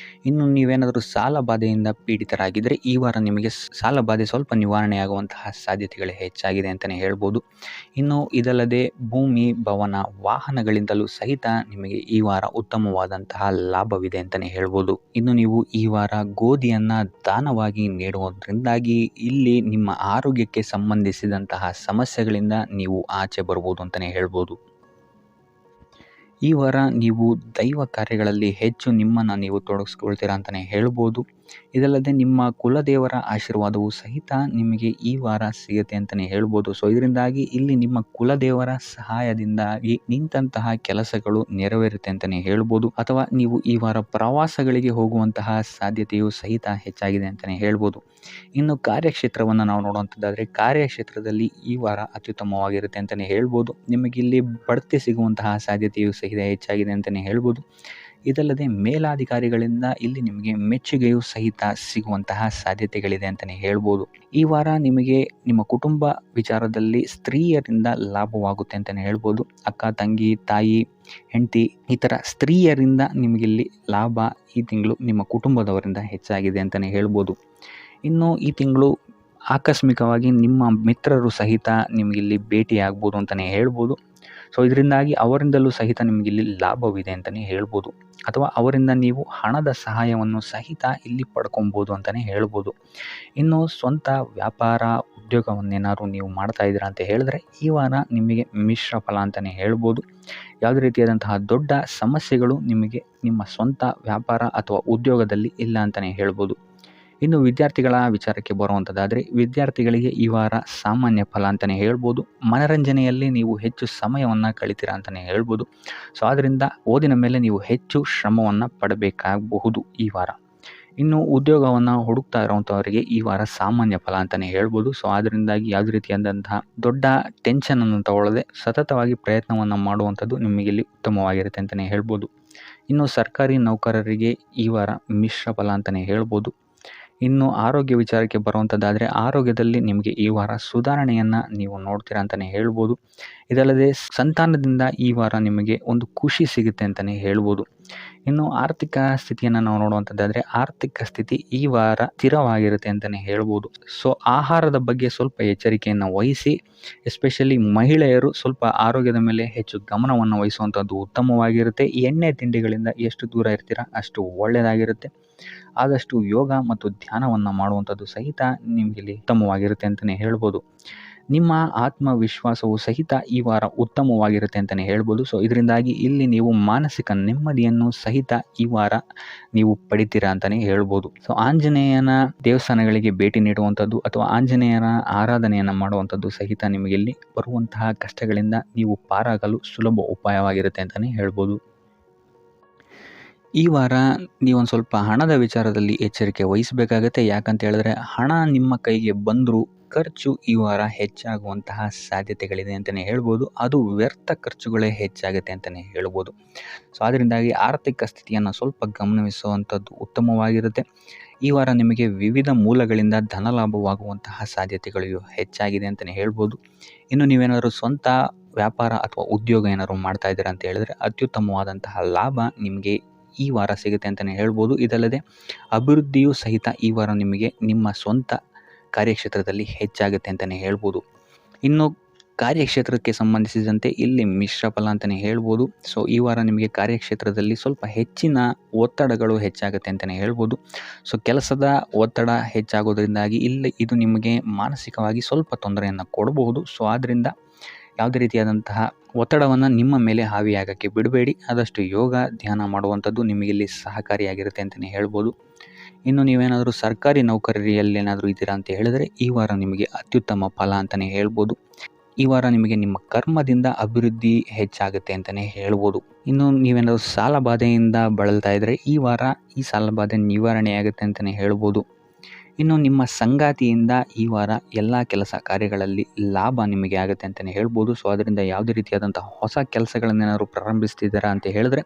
ಇನ್ನು ನೀವೇನಾದರೂ ಸಾಲ ಬಾಧೆಯಿಂದ ಪೀಡಿತರಾಗಿದ್ದರೆ ಈ ವಾರ ನಿಮಗೆ ಸಾಲ ಬಾಧೆ ಸ್ವಲ್ಪ ನಿವಾರಣೆಯಾಗುವಂತಹ ಸಾಧ್ಯತೆಗಳೇ ಹೆಚ್ಚಾಗಿದೆ ಅಂತಲೇ ಹೇಳ್ಬೋದು. ಇನ್ನು ಇದಲ್ಲದೆ ಭೂಮಿ, ಭವನ, ವಾಹನಗಳಿಂದಲೂ ಸಹಿತ ನಿಮಗೆ ಈ ವಾರ ಉತ್ತಮವಾದಂತಹ ಲಾಭವಿದೆ ಅಂತಲೇ ಹೇಳ್ಬೋದು. ಇನ್ನು ನೀವು ಈ ವಾರ ಗೋಧಿಯನ್ನು ದಾನವಾಗಿ ನೀಡುವುದರಿಂದಾಗಿ ಇಲ್ಲಿ ನಿಮ್ಮ ಆರೋಗ್ಯಕ್ಕೆ ಸಂಬಂಧಿಸಿದಂತಹ ಸಮಸ್ಯೆಗಳಿಂದ ನೀವು ಆಚೆ ಬರ್ಬೋದು ಅಂತಲೇ ಹೇಳ್ಬೋದು. ಈ ವಾರ ನೀವು ದೈವ ಕಾರ್ಯಗಳಲ್ಲಿ ಹೆಚ್ಚು ನಿಮ್ಮನ್ನು ನೀವು ತೊಡಗಿಸ್ಕೊಳ್ತೀರಾ ಅಂತಲೇ ಹೇಳ್ಬೋದು. ಇದಲ್ಲದೆ ನಿಮ್ಮ ಕುಲದೇವರ ಆಶೀರ್ವಾದವು ಸಹಿತ ನಿಮಗೆ ಈ ವಾರ ಸಿಗುತ್ತೆ ಅಂತಲೇ ಹೇಳ್ಬೋದು. ಸೊ ಇದರಿಂದಾಗಿ ಇಲ್ಲಿ ನಿಮ್ಮ ಕುಲದೇವರ ಸಹಾಯದಿಂದಾಗಿ ನಿಂತಹ ಕೆಲಸಗಳು ನೆರವೇರುತ್ತೆ ಅಂತಲೇ ಹೇಳ್ಬೋದು. ಅಥವಾ ನೀವು ಈ ವಾರ ಪ್ರವಾಸಗಳಿಗೆ ಹೋಗುವಂತಹ ಸಾಧ್ಯತೆಯು ಸಹಿತ ಹೆಚ್ಚಾಗಿದೆ ಅಂತಲೇ ಹೇಳ್ಬೋದು. ಇನ್ನು ಕಾರ್ಯಕ್ಷೇತ್ರವನ್ನು ನಾವು ನೋಡುವಂಥದ್ದಾದರೆ ಕಾರ್ಯಕ್ಷೇತ್ರದಲ್ಲಿ ಈ ವಾರ ಅತ್ಯುತ್ತಮವಾಗಿರುತ್ತೆ ಅಂತಲೇ ಹೇಳ್ಬೋದು. ನಿಮಗಿಲ್ಲಿ ಬಡ್ತಿ ಸಿಗುವಂತಹ ಸಾಧ್ಯತೆಯು ಸಹಿತ ಹೆಚ್ಚಾಗಿದೆ ಅಂತಲೇ ಹೇಳ್ಬೋದು. ಇದಲ್ಲದೆ ಮೇಲಾಧಿಕಾರಿಗಳಿಂದ ಇಲ್ಲಿ ನಿಮಗೆ ಮೆಚ್ಚುಗೆಯು ಸಹಿತ ಸಿಗುವಂತಹ ಸಾಧ್ಯತೆಗಳಿದೆ ಅಂತಲೇ ಹೇಳ್ಬೋದು. ಈ ವಾರ ನಿಮಗೆ ನಿಮ್ಮ ಕುಟುಂಬ ವಿಚಾರದಲ್ಲಿ ಸ್ತ್ರೀಯರಿಂದ ಲಾಭವಾಗುತ್ತೆ ಅಂತಲೇ ಹೇಳ್ಬೋದು. ಅಕ್ಕ, ತಂಗಿ, ತಾಯಿ, ಹೆಂಡತಿ ಈ ಥರ ಸ್ತ್ರೀಯರಿಂದ ನಿಮಗಿಲ್ಲಿ ಲಾಭ ಈ ತಿಂಗಳು ನಿಮ್ಮ ಕುಟುಂಬದವರಿಂದ ಹೆಚ್ಚಾಗಿದೆ ಅಂತಲೇ ಹೇಳ್ಬೋದು. ಇನ್ನು ಈ ತಿಂಗಳು ಆಕಸ್ಮಿಕವಾಗಿ ನಿಮ್ಮ ಮಿತ್ರರು ಸಹಿತ ನಿಮಗಿಲ್ಲಿ ಭೇಟಿಯಾಗ್ಬೋದು ಅಂತಲೇ ಹೇಳ್ಬೋದು. ಸೊ ಇದರಿಂದಾಗಿ ಅವರಿಂದಲೂ ಸಹಿತ ನಿಮಗಿಲ್ಲಿ ಲಾಭವಿದೆ ಅಂತಲೇ ಹೇಳ್ಬೋದು. ಅಥವಾ ಅವರಿಂದ ನೀವು ಹಣದ ಸಹಾಯವನ್ನು ಸಹಿತ ಇಲ್ಲಿ ಪಡ್ಕೊಬೋದು ಅಂತಲೇ ಹೇಳ್ಬೋದು. ಇನ್ನು ಸ್ವಂತ ವ್ಯಾಪಾರ, ಉದ್ಯೋಗವನ್ನೇನಾದ್ರು ನೀವು ಮಾಡ್ತಾ ಇದ್ದೀರಾ ಅಂತ ಹೇಳಿದ್ರೆ ಈ ವಾರ ನಿಮಗೆ ಮಿಶ್ರ ಫಲ ಅಂತಲೇ ಹೇಳ್ಬೋದು. ಯಾವುದೇ ರೀತಿಯಾದಂತಹ ದೊಡ್ಡ ಸಮಸ್ಯೆಗಳು ನಿಮಗೆ ನಿಮ್ಮ ಸ್ವಂತ ವ್ಯಾಪಾರ ಅಥವಾ ಉದ್ಯೋಗದಲ್ಲಿ ಇಲ್ಲ ಅಂತಲೇ ಹೇಳ್ಬೋದು. ಇನ್ನು ವಿದ್ಯಾರ್ಥಿಗಳ ವಿಚಾರಕ್ಕೆ ಬರುವಂಥದ್ದಾದರೆ ವಿದ್ಯಾರ್ಥಿಗಳಿಗೆ ಈ ವಾರ ಸಾಮಾನ್ಯ ಫಲ ಅಂತಲೇ ಹೇಳ್ಬೋದು. ಮನರಂಜನೆಯಲ್ಲಿ ನೀವು ಹೆಚ್ಚು ಸಮಯವನ್ನು ಕಳಿತೀರಾ ಅಂತಲೇ ಹೇಳ್ಬೋದು. ಸೊ ಆದ್ದರಿಂದ ಓದಿನ ಮೇಲೆ ನೀವು ಹೆಚ್ಚು ಶ್ರಮವನ್ನು ಪಡಬೇಕಾಗಬಹುದು ಈ ವಾರ. ಇನ್ನು ಉದ್ಯೋಗವನ್ನು ಹುಡುಕ್ತಾ ಇರೋವಂಥವರಿಗೆ ಈ ವಾರ ಸಾಮಾನ್ಯ ಫಲ ಅಂತಲೇ ಹೇಳ್ಬೋದು. ಸೊ ಅದರಿಂದಾಗಿ ಯಾವುದೇ ರೀತಿಯಾದಂತಹ ದೊಡ್ಡ ಟೆನ್ಷನನ್ನು ತಗೊಳ್ಳದೆ ಸತತವಾಗಿ ಪ್ರಯತ್ನವನ್ನು ಮಾಡುವಂಥದ್ದು ನಿಮಗಿಲ್ಲಿ ಉತ್ತಮವಾಗಿರುತ್ತೆ ಅಂತಲೇ ಹೇಳ್ಬೋದು. ಇನ್ನು ಸರ್ಕಾರಿ ನೌಕರರಿಗೆ ಈ ವಾರ ಮಿಶ್ರ ಫಲ ಅಂತಲೇ ಹೇಳ್ಬೋದು. ಇನ್ನು ಆರೋಗ್ಯ ವಿಚಾರಕ್ಕೆ ಬರುವಂಥದ್ದಾದರೆ ಆರೋಗ್ಯದಲ್ಲಿ ನಿಮಗೆ ಈ ವಾರ ಸುಧಾರಣೆಯನ್ನು ನೀವು ನೋಡ್ತೀರಾ ಅಂತಲೇ ಹೇಳ್ಬೋದು. ಇದಲ್ಲದೆ ಸಂತಾನದಿಂದ ಈ ವಾರ ನಿಮಗೆ ಒಂದು ಖುಷಿ ಸಿಗುತ್ತೆ ಅಂತಲೇ ಹೇಳ್ಬೋದು. ಇನ್ನು ಆರ್ಥಿಕ ಸ್ಥಿತಿಯನ್ನು ನಾವು ನೋಡುವಂಥದ್ದಾದರೆ ಆರ್ಥಿಕ ಸ್ಥಿತಿ ಈ ವಾರ ಸ್ಥಿರವಾಗಿರುತ್ತೆ ಅಂತಲೇ ಹೇಳ್ಬೋದು. ಸೊ ಆಹಾರದ ಬಗ್ಗೆ ಸ್ವಲ್ಪ ಎಚ್ಚರಿಕೆಯನ್ನು ವಹಿಸಿ, ಎಸ್ಪೆಷಲಿ ಮಹಿಳೆಯರು ಸ್ವಲ್ಪ ಆರೋಗ್ಯದ ಮೇಲೆ ಹೆಚ್ಚು ಗಮನವನ್ನು ವಹಿಸುವಂಥದ್ದು ಉತ್ತಮವಾಗಿರುತ್ತೆ. ಎಣ್ಣೆ ತಿಂಡಿಗಳಿಂದ ಎಷ್ಟು ದೂರ ಇರ್ತೀರಾ ಅಷ್ಟು ಒಳ್ಳೆಯದಾಗಿರುತ್ತೆ. ಆದಷ್ಟು ಯೋಗ ಮತ್ತು ಧ್ಯಾನವನ್ನು ಮಾಡುವಂಥದ್ದು ಸಹಿತ ನಿಮಗಿಲ್ಲಿ ಉತ್ತಮವಾಗಿರುತ್ತೆ ಅಂತಲೇ ಹೇಳ್ಬೋದು. ನಿಮ್ಮ ಆತ್ಮವಿಶ್ವಾಸವು ಸಹಿತ ಈ ವಾರ ಉತ್ತಮವಾಗಿರುತ್ತೆ ಅಂತಲೇ ಹೇಳ್ಬೋದು. ಸೊ ಇದರಿಂದಾಗಿ ಇಲ್ಲಿ ನೀವು ಮಾನಸಿಕ ನೆಮ್ಮದಿಯನ್ನು ಸಹಿತ ಈ ವಾರ ನೀವು ಪಡಿತೀರಾ ಅಂತಲೇ ಹೇಳ್ಬೋದು. ಸೊ ಆಂಜನೇಯನ ದೇವಸ್ಥಾನಗಳಿಗೆ ಭೇಟಿ ನೀಡುವಂಥದ್ದು ಅಥವಾ ಆಂಜನೇಯನ ಆರಾಧನೆಯನ್ನು ಮಾಡುವಂಥದ್ದು ಸಹಿತ ನಿಮಗಿಲ್ಲಿ ಬರುವಂತಹ ಕಷ್ಟಗಳಿಂದ ನೀವು ಪಾರಾಗಲು ಸುಲಭ ಉಪಾಯವಾಗಿರುತ್ತೆ ಅಂತಲೇ ಹೇಳ್ಬೋದು. ಈ ವಾರ ನೀವೊಂದು ಸ್ವಲ್ಪ ಹಣದ ವಿಚಾರದಲ್ಲಿ ಎಚ್ಚರಿಕೆ ವಹಿಸಬೇಕಾಗತ್ತೆ. ಯಾಕಂತ ಹೇಳಿದ್ರೆ ಹಣ ನಿಮ್ಮ ಕೈಗೆ ಬಂದರೂ ಖರ್ಚು ಈ ವಾರ ಹೆಚ್ಚಾಗುವಂತಹ ಸಾಧ್ಯತೆಗಳಿದೆ ಅಂತಲೇ ಹೇಳ್ಬೋದು. ಅದು ವ್ಯರ್ಥ ಖರ್ಚುಗಳೇ ಹೆಚ್ಚಾಗುತ್ತೆ ಅಂತಲೇ ಹೇಳ್ಬೋದು. ಸೊ ಅದರಿಂದಾಗಿ ಆರ್ಥಿಕ ಸ್ಥಿತಿಯನ್ನು ಸ್ವಲ್ಪ ಗಮನಿಸುವಂಥದ್ದು ಉತ್ತಮವಾಗಿರುತ್ತೆ. ಈ ವಾರ ನಿಮಗೆ ವಿವಿಧ ಮೂಲಗಳಿಂದ ಧನ ಲಾಭವಾಗುವಂತಹ ಸಾಧ್ಯತೆಗಳು ಹೆಚ್ಚಾಗಿದೆ ಅಂತಲೇ ಹೇಳ್ಬೋದು. ಇನ್ನು ನೀವೇನಾದರೂ ಸ್ವಂತ ವ್ಯಾಪಾರ ಅಥವಾ ಉದ್ಯೋಗ ಏನಾದರೂ ಮಾಡ್ತಾ ಇದ್ದೀರಾ ಅಂತ ಹೇಳಿದ್ರೆ ಅತ್ಯುತ್ತಮವಾದಂತಹ ಲಾಭ ನಿಮಗೆ ಈ ವಾರ ಸಿಗುತ್ತೆ ಅಂತಲೇ ಹೇಳ್ಬೋದು. ಇದಲ್ಲದೆ ಅಭಿವೃದ್ಧಿಯೂ ಸಹಿತ ಈ ವಾರ ನಿಮಗೆ ನಿಮ್ಮ ಸ್ವಂತ ಕಾರ್ಯಕ್ಷೇತ್ರದಲ್ಲಿ ಹೆಚ್ಚಾಗುತ್ತೆ ಅಂತಲೇ ಹೇಳ್ಬೋದು. ಇನ್ನು ಕಾರ್ಯಕ್ಷೇತ್ರಕ್ಕೆ ಸಂಬಂಧಿಸಿದಂತೆ ಇಲ್ಲಿ ಮಿಶ್ರ ಫಲ ಅಂತಲೇ ಹೇಳ್ಬೋದು. ಸೊ ಈ ವಾರ ನಿಮಗೆ ಕಾರ್ಯಕ್ಷೇತ್ರದಲ್ಲಿ ಸ್ವಲ್ಪ ಹೆಚ್ಚಿನ ಒತ್ತಡಗಳು ಹೆಚ್ಚಾಗುತ್ತೆ ಅಂತಲೇ ಹೇಳ್ಬೋದು. ಸೊ ಕೆಲಸದ ಒತ್ತಡ ಹೆಚ್ಚಾಗೋದ್ರಿಂದಾಗಿ ಇಲ್ಲಿ ಇದು ನಿಮಗೆ ಮಾನಸಿಕವಾಗಿ ಸ್ವಲ್ಪ ತೊಂದರೆಯನ್ನು ಕೊಡಬಹುದು. ಸೊ ಆದ್ದರಿಂದ ಯಾವುದೇ ರೀತಿಯಾದಂತಹ ಒತ್ತಡವನ್ನು ನಿಮ್ಮ ಮೇಲೆ ಹಾವಿಯಾಗಕ್ಕೆ ಬಿಡಬೇಡಿ. ಆದಷ್ಟು ಯೋಗ, ಧ್ಯಾನ ಮಾಡುವಂಥದ್ದು ನಿಮಗಿಲ್ಲಿ ಸಹಕಾರಿಯಾಗಿರುತ್ತೆ ಅಂತಲೇ ಹೇಳ್ಬೋದು. ಇನ್ನು ನೀವೇನಾದರೂ ಸರ್ಕಾರಿ ನೌಕರಿಯಲ್ಲಿ ಏನಾದರೂ ಇದ್ದೀರಾ ಅಂತ ಹೇಳಿದರೆ ಈ ವಾರ ನಿಮಗೆ ಅತ್ಯುತ್ತಮ ಫಲ ಅಂತಲೇ ಹೇಳ್ಬೋದು. ಈ ವಾರ ನಿಮಗೆ ನಿಮ್ಮ ಕರ್ಮದಿಂದ ಅಭಿವೃದ್ಧಿ ಹೆಚ್ಚಾಗುತ್ತೆ ಅಂತಲೇ ಹೇಳ್ಬೋದು. ಇನ್ನು ನೀವೇನಾದರೂ ಸಾಲ ಬಾಧೆಯಿಂದ ಬಳಲ್ತಾ ಇದ್ದರೆ ಈ ವಾರ ಈ ಸಾಲ ಬಾಧೆ ನಿವಾರಣೆಯಾಗುತ್ತೆ ಅಂತಲೇ ಹೇಳ್ಬೋದು. ಇನ್ನು ನಿಮ್ಮ ಸಂಗಾತಿಯಿಂದ ಈ ವಾರ ಎಲ್ಲ ಕೆಲಸ ಕಾರ್ಯಗಳಲ್ಲಿ ಲಾಭ ನಿಮಗೆ ಆಗುತ್ತೆ ಅಂತಲೇ ಹೇಳ್ಬೋದು. ಸೊ ಅದರಿಂದ ಯಾವುದೇ ರೀತಿಯಾದಂಥ ಹೊಸ ಕೆಲಸಗಳನ್ನೇನಾದ್ರು ಪ್ರಾರಂಭಿಸ್ತಿದ್ದೀರಾ ಅಂತ ಹೇಳಿದ್ರೆ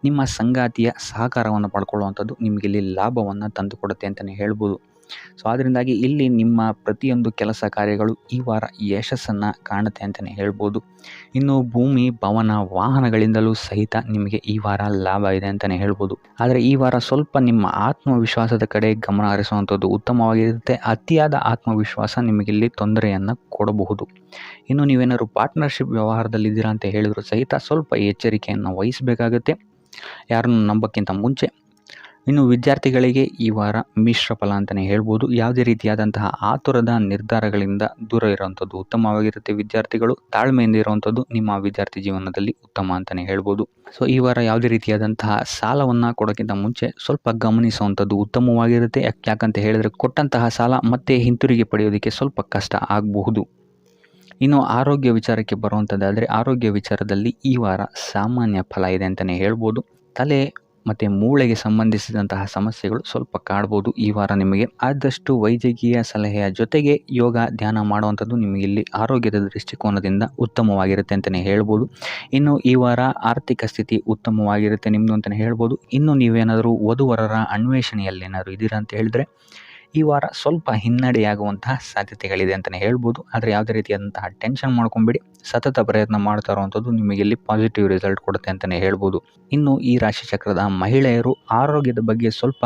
ನಿಮ್ಮ ಸಂಗಾತಿಯ ಸಹಕಾರವನ್ನು ಪಡ್ಕೊಳ್ಳುವಂಥದ್ದು ನಿಮಗಿಲ್ಲಿ ಲಾಭವನ್ನು ತಂದುಕೊಡುತ್ತೆ ಅಂತಲೇ ಹೇಳ್ಬೋದು. ಸೊ ಅದರಿಂದಾಗಿ ಇಲ್ಲಿ ನಿಮ್ಮ ಪ್ರತಿಯೊಂದು ಕೆಲಸ ಕಾರ್ಯಗಳು ಈ ವಾರ ಯಶಸ್ಸನ್ನು ಕಾಣುತ್ತೆ ಅಂತಲೇ ಹೇಳ್ಬೋದು. ಇನ್ನು ಭೂಮಿ, ಭವನ, ವಾಹನಗಳಿಂದಲೂ ಸಹಿತ ನಿಮಗೆ ಈ ವಾರ ಲಾಭ ಇದೆ ಅಂತಲೇ ಹೇಳ್ಬೋದು. ಆದರೆ ಈ ವಾರ ಸ್ವಲ್ಪ ನಿಮ್ಮ ಆತ್ಮವಿಶ್ವಾಸದ ಕಡೆ ಗಮನ ಹರಿಸುವಂಥದ್ದು ಉತ್ತಮವಾಗಿರುತ್ತೆ. ಅತಿಯಾದ ಆತ್ಮವಿಶ್ವಾಸ ನಿಮಗಿಲ್ಲಿ ತೊಂದರೆಯನ್ನು ಕೊಡಬಹುದು. ಇನ್ನು ನೀವೇನಾದ್ರು ಪಾರ್ಟ್ನರ್ಶಿಪ್ ವ್ಯವಹಾರದಲ್ಲಿದ್ದೀರಾ ಅಂತ ಹೇಳಿದ್ರು ಸಹಿತ ಸ್ವಲ್ಪ ಎಚ್ಚರಿಕೆಯನ್ನು ವಹಿಸಬೇಕಾಗುತ್ತೆ ಯಾರನ್ನು ನಂಬೋಕ್ಕಿಂತ ಮುಂಚೆ. ಇನ್ನು ವಿದ್ಯಾರ್ಥಿಗಳಿಗೆ ಈ ವಾರ ಮಿಶ್ರ ಫಲ ಅಂತಲೇ ಹೇಳ್ಬೋದು. ಯಾವುದೇ ರೀತಿಯಾದಂತಹ ಆತುರದ ನಿರ್ಧಾರಗಳಿಂದ ದೂರ ಇರುವಂಥದ್ದು ಉತ್ತಮವಾಗಿರುತ್ತೆ. ವಿದ್ಯಾರ್ಥಿಗಳು ತಾಳ್ಮೆಯಿಂದ ಇರುವಂಥದ್ದು ನಿಮ್ಮ ವಿದ್ಯಾರ್ಥಿ ಜೀವನದಲ್ಲಿ ಉತ್ತಮ ಅಂತಲೇ ಹೇಳ್ಬೋದು. ಸೊ ಈ ವಾರ ಯಾವುದೇ ರೀತಿಯಾದಂತಹ ಸಾಲವನ್ನು ಕೊಡೋಕ್ಕಿಂತ ಮುಂಚೆ ಸ್ವಲ್ಪ ಗಮನಿಸುವಂಥದ್ದು ಉತ್ತಮವಾಗಿರುತ್ತೆ. ಯಾಕಂತ ಹೇಳಿದರೆ ಕೊಟ್ಟಂತಹ ಸಾಲ ಮತ್ತೆ ಹಿಂತಿರುಗಿ ಪಡೆಯೋದಕ್ಕೆ ಸ್ವಲ್ಪ ಕಷ್ಟ ಆಗಬಹುದು. ಇನ್ನು ಆರೋಗ್ಯ ವಿಚಾರಕ್ಕೆ ಬರುವಂಥದ್ದಾದರೆ ಆರೋಗ್ಯ ವಿಚಾರದಲ್ಲಿ ಈ ವಾರ ಸಾಮಾನ್ಯ ಫಲ ಇದೆ ಅಂತಲೇ ಹೇಳ್ಬೋದು. ತಲೆ ಮತ್ತು ಮೂಳೆಗೆ ಸಂಬಂಧಿಸಿದಂತಹ ಸಮಸ್ಯೆಗಳು ಸ್ವಲ್ಪ ಕಾಡ್ಬೋದು ಈ ವಾರ ನಿಮಗೆ. ಆದಷ್ಟು ವೈದ್ಯಕೀಯ ಸಲಹೆಯ ಜೊತೆಗೆ ಯೋಗ, ಧ್ಯಾನ ಮಾಡುವಂಥದ್ದು ನಿಮಗಿಲ್ಲಿ ಆರೋಗ್ಯದ ದೃಷ್ಟಿಕೋನದಿಂದ ಉತ್ತಮವಾಗಿರುತ್ತೆ ಅಂತಲೇ ಹೇಳ್ಬೋದು. ಇನ್ನು ಈ ವಾರ ಆರ್ಥಿಕ ಸ್ಥಿತಿ ಉತ್ತಮವಾಗಿರುತ್ತೆ ನಿಮ್ಮದು ಅಂತಲೇ ಹೇಳ್ಬೋದು. ಇನ್ನು ನೀವೇನಾದರೂ ವಧುವರರ ಅನ್ವೇಷಣೆಯಲ್ಲೇನಾದರೂ ಇದ್ದೀರಾ ಅಂತ ಹೇಳಿದರೆ ಈ ವಾರ ಸ್ವಲ್ಪ ಹಿನ್ನಡೆಯಾಗುವಂತಹ ಸಾಧ್ಯತೆಗಳಿದೆ ಅಂತಲೇ ಹೇಳ್ಬೋದು. ಆದರೆ ಯಾವುದೇ ರೀತಿಯಾದಂತಹ ಟೆನ್ಷನ್ ಮಾಡ್ಕೊಂಬೇಡಿ, ಸತತ ಪ್ರಯತ್ನ ಮಾಡ್ತಾ ಇರುವಂಥದ್ದು ನಿಮಗೆ ಇಲ್ಲಿ ಪಾಸಿಟಿವ್ ರಿಸಲ್ಟ್ ಕೊಡುತ್ತೆ ಅಂತಲೇ ಹೇಳ್ಬೋದು. ಇನ್ನು ಈ ರಾಶಿಚಕ್ರದ ಮಹಿಳೆಯರು ಆರೋಗ್ಯದ ಬಗ್ಗೆ ಸ್ವಲ್ಪ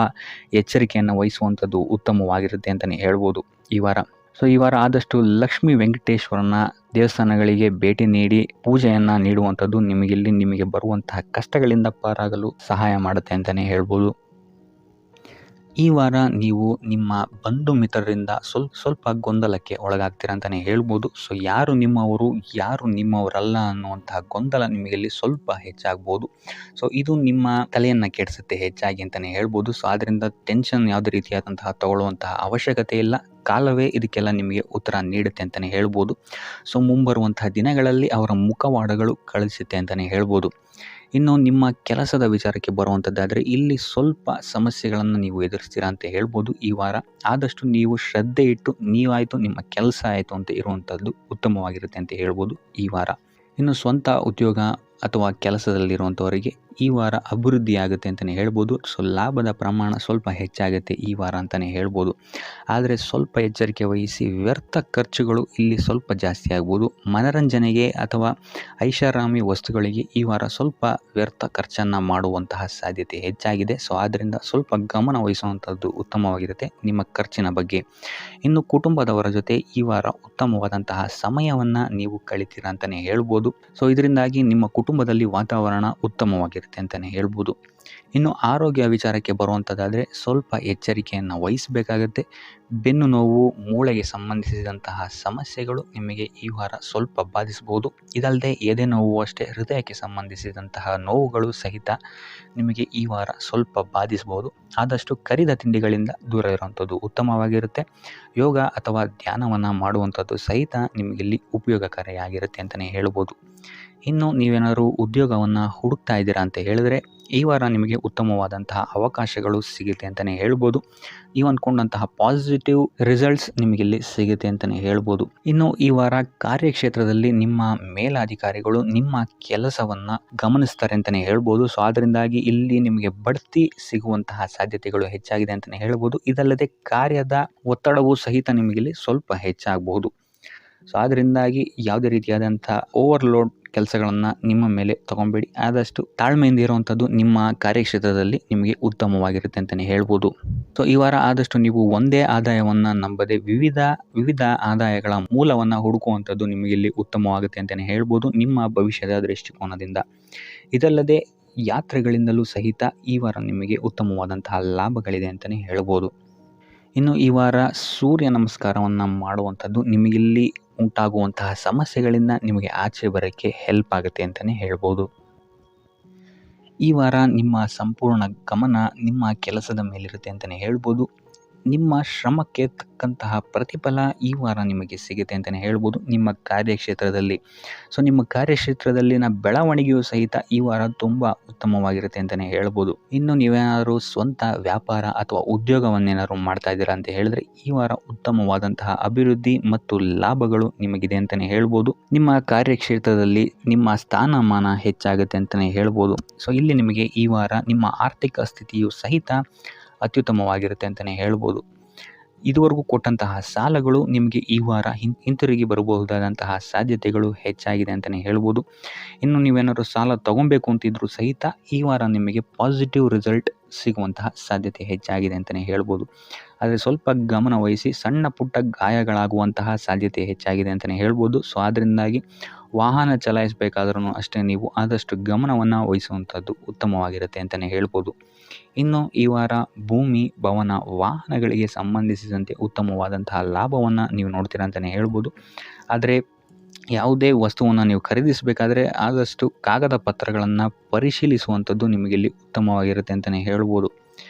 ಎಚ್ಚರಿಕೆಯನ್ನು ವಹಿಸುವಂಥದ್ದು ಉತ್ತಮವಾಗಿರುತ್ತೆ ಅಂತಲೇ ಹೇಳ್ಬೋದು ಈ ವಾರ. ಸೊ ಈ ವಾರ ಆದಷ್ಟು ಲಕ್ಷ್ಮೀ ವೆಂಕಟೇಶ್ವರನ ದೇವಸ್ಥಾನಗಳಿಗೆ ಭೇಟಿ ನೀಡಿ ಪೂಜೆಯನ್ನು ನೀಡುವಂಥದ್ದು ನಿಮಗೆ ಬರುವಂತಹ ಕಷ್ಟಗಳಿಂದ ಪಾರಾಗಲು ಸಹಾಯ ಮಾಡುತ್ತೆ ಅಂತಲೇ ಹೇಳ್ಬೋದು. ಈ ವಾರ ನೀವು ನಿಮ್ಮ ಬಂಧು ಮಿತ್ರರಿಂದ ಸ್ವಲ್ಪ ಗೊಂದಲಕ್ಕೆ ಒಳಗಾಗ್ತೀರ ಅಂತಲೇ ಹೇಳ್ಬೋದು. ಸೊ ಯಾರು ನಿಮ್ಮವರು, ಯಾರು ನಿಮ್ಮವರಲ್ಲ ಅನ್ನುವಂತಹ ಗೊಂದಲ ನಿಮಗಿಲ್ಲಿ ಸ್ವಲ್ಪ ಹೆಚ್ಚಾಗ್ಬೋದು. ಸೊ ಇದು ನಿಮ್ಮ ತಲೆಯನ್ನು ಕೆಡಿಸುತ್ತೆ ಹೆಚ್ಚಾಗಿ ಅಂತಲೇ ಹೇಳ್ಬೋದು. ಸೊ ಆದ್ದರಿಂದ ಟೆನ್ಷನ್ ಯಾವುದೇ ರೀತಿಯಾದಂತಹ ತಗೊಳ್ಳುವಂತಹ ಅವಶ್ಯಕತೆ ಇಲ್ಲ. ಕಾಲವೇ ಇದಕ್ಕೆಲ್ಲ ನಿಮಗೆ ಉತ್ತರ ನೀಡುತ್ತೆ ಅಂತಲೇ ಹೇಳ್ಬೋದು. ಸೊ ಮುಂಬರುವಂತಹ ದಿನಗಳಲ್ಲಿ ಅವರ ಮುಖವಾಡಗಳು ಕಳಿಸುತ್ತೆ ಅಂತಲೇ ಹೇಳ್ಬೋದು. ಇನ್ನು ನಿಮ್ಮ ಕೆಲಸದ ವಿಚಾರಕ್ಕೆ ಬರುವಂಥದ್ದಾದರೆ ಇಲ್ಲಿ ಸ್ವಲ್ಪ ಸಮಸ್ಯೆಗಳನ್ನು ನೀವು ಎದುರಿಸ್ತೀರಾ ಅಂತ ಹೇಳ್ಬೋದು ಈ ವಾರ. ಆದಷ್ಟು ನೀವು ಶ್ರದ್ಧೆ ಇಟ್ಟು ನೀವಾಯಿತು, ನಿಮ್ಮ ಕೆಲಸ ಆಯಿತು ಅಂತ ಇರುವಂಥದ್ದು ಉತ್ತಮವಾಗಿರುತ್ತೆ ಅಂತ ಹೇಳ್ಬೋದು ಈ ವಾರ. ಇನ್ನು ಸ್ವಂತ ಉದ್ಯೋಗ ಅಥವಾ ಕೆಲಸದಲ್ಲಿರುವಂಥವರಿಗೆ ಈ ವಾರ ಅಭಿವೃದ್ಧಿ ಆಗುತ್ತೆ ಅಂತಲೇ ಹೇಳ್ಬೋದು. ಸೊ ಲಾಭದ ಪ್ರಮಾಣ ಸ್ವಲ್ಪ ಹೆಚ್ಚಾಗುತ್ತೆ ಈ ವಾರ ಅಂತಲೇ ಹೇಳ್ಬೋದು. ಆದರೆ ಸ್ವಲ್ಪ ಎಚ್ಚರಿಕೆ ವಹಿಸಿ, ವ್ಯರ್ಥ ಖರ್ಚುಗಳು ಇಲ್ಲಿ ಸ್ವಲ್ಪ ಜಾಸ್ತಿ ಆಗ್ಬೋದು. ಮನರಂಜನೆಗೆ ಅಥವಾ ಐಷಾರಾಮಿ ವಸ್ತುಗಳಿಗೆ ಈ ವಾರ ಸ್ವಲ್ಪ ವ್ಯರ್ಥ ಖರ್ಚನ್ನು ಮಾಡುವಂತಹ ಸಾಧ್ಯತೆ ಹೆಚ್ಚಾಗಿದೆ. ಸೊ ಆದ್ದರಿಂದ ಸ್ವಲ್ಪ ಗಮನ ವಹಿಸುವಂಥದ್ದು ಉತ್ತಮವಾಗಿರುತ್ತೆ ನಿಮ್ಮ ಖರ್ಚಿನ ಬಗ್ಗೆ. ಇನ್ನು ಕುಟುಂಬದವರ ಜೊತೆ ಈ ವಾರ ಉತ್ತಮವಾದಂತಹ ಸಮಯವನ್ನು ನೀವು ಕಳಿತೀರ ಅಂತಲೇ ಹೇಳ್ಬೋದು. ಸೊ ಇದರಿಂದಾಗಿ ನಿಮ್ಮ ಕುಟುಂಬದಲ್ಲಿ ವಾತಾವರಣ ಉತ್ತಮವಾಗಿರುತ್ತೆ ಅಂತಲೇ ಹೇಳ್ಬೋದು. ಇನ್ನು ಆರೋಗ್ಯ ವಿಚಾರಕ್ಕೆ ಬರುವಂಥದ್ದಾದರೆ ಸ್ವಲ್ಪ ಎಚ್ಚರಿಕೆಯನ್ನು ವಹಿಸಬೇಕಾಗತ್ತೆ. ಬೆನ್ನು ನೋವು, ಮೂಳೆಗೆ ಸಂಬಂಧಿಸಿದಂತಹ ಸಮಸ್ಯೆಗಳು ನಿಮಗೆ ಈ ವಾರ ಸ್ವಲ್ಪ ಬಾಧಿಸಬಹುದು. ಇದಲ್ಲದೆ ಎದೆ ನೋವು ಅಷ್ಟೇ, ಹೃದಯಕ್ಕೆ ಸಂಬಂಧಿಸಿದಂತಹ ನೋವುಗಳು ಸಹಿತ ನಿಮಗೆ ಈ ವಾರ ಸ್ವಲ್ಪ ಬಾಧಿಸಬಹುದು. ಆದಷ್ಟು ಕರಿದ ತಿಂಡಿಗಳಿಂದ ದೂರ ಇರುವಂಥದ್ದು ಉತ್ತಮವಾಗಿರುತ್ತೆ. ಯೋಗ ಅಥವಾ ಧ್ಯಾನವನ್ನು ಮಾಡುವಂಥದ್ದು ಸಹಿತ ನಿಮಗಿಲ್ಲಿ ಉಪಯೋಗಕಾರಿಯಾಗಿರುತ್ತೆ ಅಂತಲೇ ಹೇಳ್ಬೋದು. ಇನ್ನು ನೀವೇನಾದರೂ ಉದ್ಯೋಗವನ್ನು ಹುಡುಕ್ತಾ ಇದ್ದೀರಾ ಅಂತ ಹೇಳಿದ್ರೆ ಈ ವಾರ ನಿಮಗೆ ಉತ್ತಮವಾದಂತಹ ಅವಕಾಶಗಳು ಸಿಗುತ್ತೆ ಅಂತಲೇ ಹೇಳ್ಬೋದು. ನೀವು ಅಂದ್ಕೊಂಡಂತಹ ಪಾಸಿಟಿವ್ ರಿಸಲ್ಟ್ಸ್ ನಿಮಗಿಲ್ಲಿ ಸಿಗುತ್ತೆ ಅಂತಲೇ ಹೇಳ್ಬೋದು. ಇನ್ನು ಈ ವಾರ ಕಾರ್ಯಕ್ಷೇತ್ರದಲ್ಲಿ ನಿಮ್ಮ ಮೇಲಾಧಿಕಾರಿಗಳು ನಿಮ್ಮ ಕೆಲಸವನ್ನು ಗಮನಿಸ್ತಾರೆ ಅಂತಲೇ ಹೇಳ್ಬೋದು. ಸೊ ಅದರಿಂದಾಗಿ ಇಲ್ಲಿ ನಿಮಗೆ ಬಡ್ತಿ ಸಿಗುವಂತಹ ಸಾಧ್ಯತೆಗಳು ಹೆಚ್ಚಾಗಿದೆ ಅಂತಲೇ ಹೇಳ್ಬೋದು. ಇದಲ್ಲದೆ ಕಾರ್ಯದ ಒತ್ತಡವೂ ಸಹಿತ ನಿಮಗಿಲ್ಲಿ ಸ್ವಲ್ಪ ಹೆಚ್ಚಾಗಬಹುದು. ಸೊ ಅದರಿಂದಾಗಿ ಯಾವುದೇ ರೀತಿಯಾದಂಥ ಓವರ್ಲೋಡ್ ಕೆಲಸಗಳನ್ನು ನಿಮ್ಮ ಮೇಲೆ ತೊಗೊಬೇಡಿ. ಆದಷ್ಟು ತಾಳ್ಮೆಯಿಂದ ಇರುವಂಥದ್ದು ನಿಮ್ಮ ಕಾರ್ಯಕ್ಷೇತ್ರದಲ್ಲಿ ನಿಮಗೆ ಉತ್ತಮವಾಗಿರುತ್ತೆ ಅಂತಲೇ ಹೇಳ್ಬೋದು. ಸೊ ಈ ವಾರ ಆದಷ್ಟು ನೀವು ಒಂದೇ ಆದಾಯವನ್ನು ನಂಬದೆ ವಿವಿಧ ಆದಾಯಗಳ ಮೂಲವನ್ನು ಹುಡುಕುವಂಥದ್ದು ನಿಮಗಿಲ್ಲಿ ಉತ್ತಮವಾಗುತ್ತೆ ಅಂತಲೇ ಹೇಳ್ಬೋದು ನಿಮ್ಮ ಭವಿಷ್ಯದ ದೃಷ್ಟಿಕೋನದಿಂದ. ಇದಲ್ಲದೆ ಯಾತ್ರೆಗಳಿಂದಲೂ ಸಹಿತ ಈ ವಾರ ನಿಮಗೆ ಉತ್ತಮವಾದಂತಹ ಲಾಭಗಳಿದೆ ಅಂತಲೇ ಹೇಳ್ಬೋದು. ಇನ್ನು ಈ ವಾರ ಸೂರ್ಯ ನಮಸ್ಕಾರವನ್ನು ಮಾಡುವಂಥದ್ದು ನಿಮಗಿಲ್ಲಿ ಉಂಟಾಗುವಂತಹ ಸಮಸ್ಯೆಗಳಿಂದ ನಿಮಗೆ ಆಚೆ ಬರೋಕ್ಕೆ ಹೆಲ್ಪ್ ಆಗುತ್ತೆ ಅಂತಲೇ ಹೇಳ್ಬೋದು. ಈ ವಾರ ನಿಮ್ಮ ಸಂಪೂರ್ಣ ಗಮನ ನಿಮ್ಮ ಕೆಲಸದ ಮೇಲಿರುತ್ತೆ ಅಂತಲೇ ಹೇಳ್ಬೋದು. ನಿಮ್ಮ ಶ್ರಮಕ್ಕೆ ತಕ್ಕಂತಹ ಪ್ರತಿಫಲ ಈ ವಾರ ನಿಮಗೆ ಸಿಗುತ್ತೆ ಅಂತಲೇ ಹೇಳ್ಬೋದು ನಿಮ್ಮ ಕಾರ್ಯಕ್ಷೇತ್ರದಲ್ಲಿ. ಸೊ ನಿಮ್ಮ ಕಾರ್ಯಕ್ಷೇತ್ರದಲ್ಲಿನ ಬೆಳವಣಿಗೆಯೂ ಸಹಿತ ಈ ವಾರ ತುಂಬ ಉತ್ತಮವಾಗಿರುತ್ತೆ ಅಂತಲೇ ಹೇಳ್ಬೋದು. ಇನ್ನು ನೀವೇನಾದರೂ ಸ್ವಂತ ವ್ಯಾಪಾರ ಅಥವಾ ಉದ್ಯೋಗವನ್ನೇನಾದ್ರು ಮಾಡ್ತಾ ಇದ್ದೀರಾ ಅಂತ ಹೇಳಿದ್ರೆ ಈ ವಾರ ಉತ್ತಮವಾದಂತಹ ಅಭಿವೃದ್ಧಿ ಮತ್ತು ಲಾಭಗಳು ನಿಮಗಿದೆ ಅಂತಲೇ ಹೇಳ್ಬೋದು. ನಿಮ್ಮ ಕಾರ್ಯಕ್ಷೇತ್ರದಲ್ಲಿ ನಿಮ್ಮ ಸ್ಥಾನಮಾನ ಹೆಚ್ಚಾಗುತ್ತೆ ಅಂತಲೇ ಹೇಳ್ಬೋದು. ಸೊ ಇಲ್ಲಿ ನಿಮಗೆ ಈ ವಾರ ನಿಮ್ಮ ಆರ್ಥಿಕ ಸ್ಥಿತಿಯು ಸಹಿತ ಅತ್ಯುತ್ತಮವಾಗಿರುತ್ತೆ ಅಂತಲೇ ಹೇಳ್ಬೋದು. ಇದುವರೆಗೂ ಕೊಟ್ಟಂತಹ ಸಾಲಗಳು ನಿಮಗೆ ಈ ವಾರ ಹಿಂತಿರುಗಿ ಬರಬಹುದಾದಂತಹ ಸಾಧ್ಯತೆಗಳು ಹೆಚ್ಚಾಗಿದೆ ಅಂತಲೇ ಹೇಳ್ಬೋದು. ಇನ್ನು ನೀವೇನಾದ್ರು ಸಾಲ ತಗೊಬೇಕು ಅಂತಿದ್ರು ಸಹಿತ ಈ ವಾರ ನಿಮಗೆ ಪಾಸಿಟಿವ್ ರಿಸಲ್ಟ್ ಸಿಗುವಂತಹ ಸಾಧ್ಯತೆ ಹೆಚ್ಚಾಗಿದೆ ಅಂತಲೇ ಹೇಳ್ಬೋದು. ಆದರೆ ಸ್ವಲ್ಪ ಗಮನ ವಹಿಸಿ, ಸಣ್ಣ ಪುಟ್ಟ ಗಾಯಗಳಾಗುವಂತಹ ಸಾಧ್ಯತೆ ಹೆಚ್ಚಾಗಿದೆ ಅಂತಲೇ ಹೇಳ್ಬೋದು. ಸೊ ಅದರಿಂದಾಗಿ ವಾಹನ ಚಲಾಯಿಸಬೇಕಾದ್ರೂ ಅಷ್ಟೇ ನೀವು ಆದಷ್ಟು ಗಮನವನ್ನು ವಹಿಸುವಂಥದ್ದು ಉತ್ತಮವಾಗಿರುತ್ತೆ ಅಂತಲೇ ಹೇಳ್ಬೋದು. ಇನ್ನು ಈ ವಾರ ಭೂಮಿ, ಭವನ, ವಾಹನಗಳಿಗೆ ಸಂಬಂಧಿಸಿದಂತೆ ಉತ್ತಮವಾದಂತಹ ಲಾಭವನ್ನು ನೀವು ನೋಡ್ತೀರಾ ಅಂತಲೇ ಹೇಳ್ಬೋದು. ಆದರೆ ಯಾವುದೇ ವಸ್ತುವನ್ನು ನೀವು ಖರೀದಿಸಬೇಕಾದ್ರೆ ಆದಷ್ಟು ಕಾಗದ ಪತ್ರಗಳನ್ನು ಪರಿಶೀಲಿಸುವಂಥದ್ದು ನಿಮಗೆ ಇಲ್ಲಿ ಉತ್ತಮವಾಗಿರುತ್ತೆ ಅಂತಲೇ ಹೇಳ್ಬೋದು.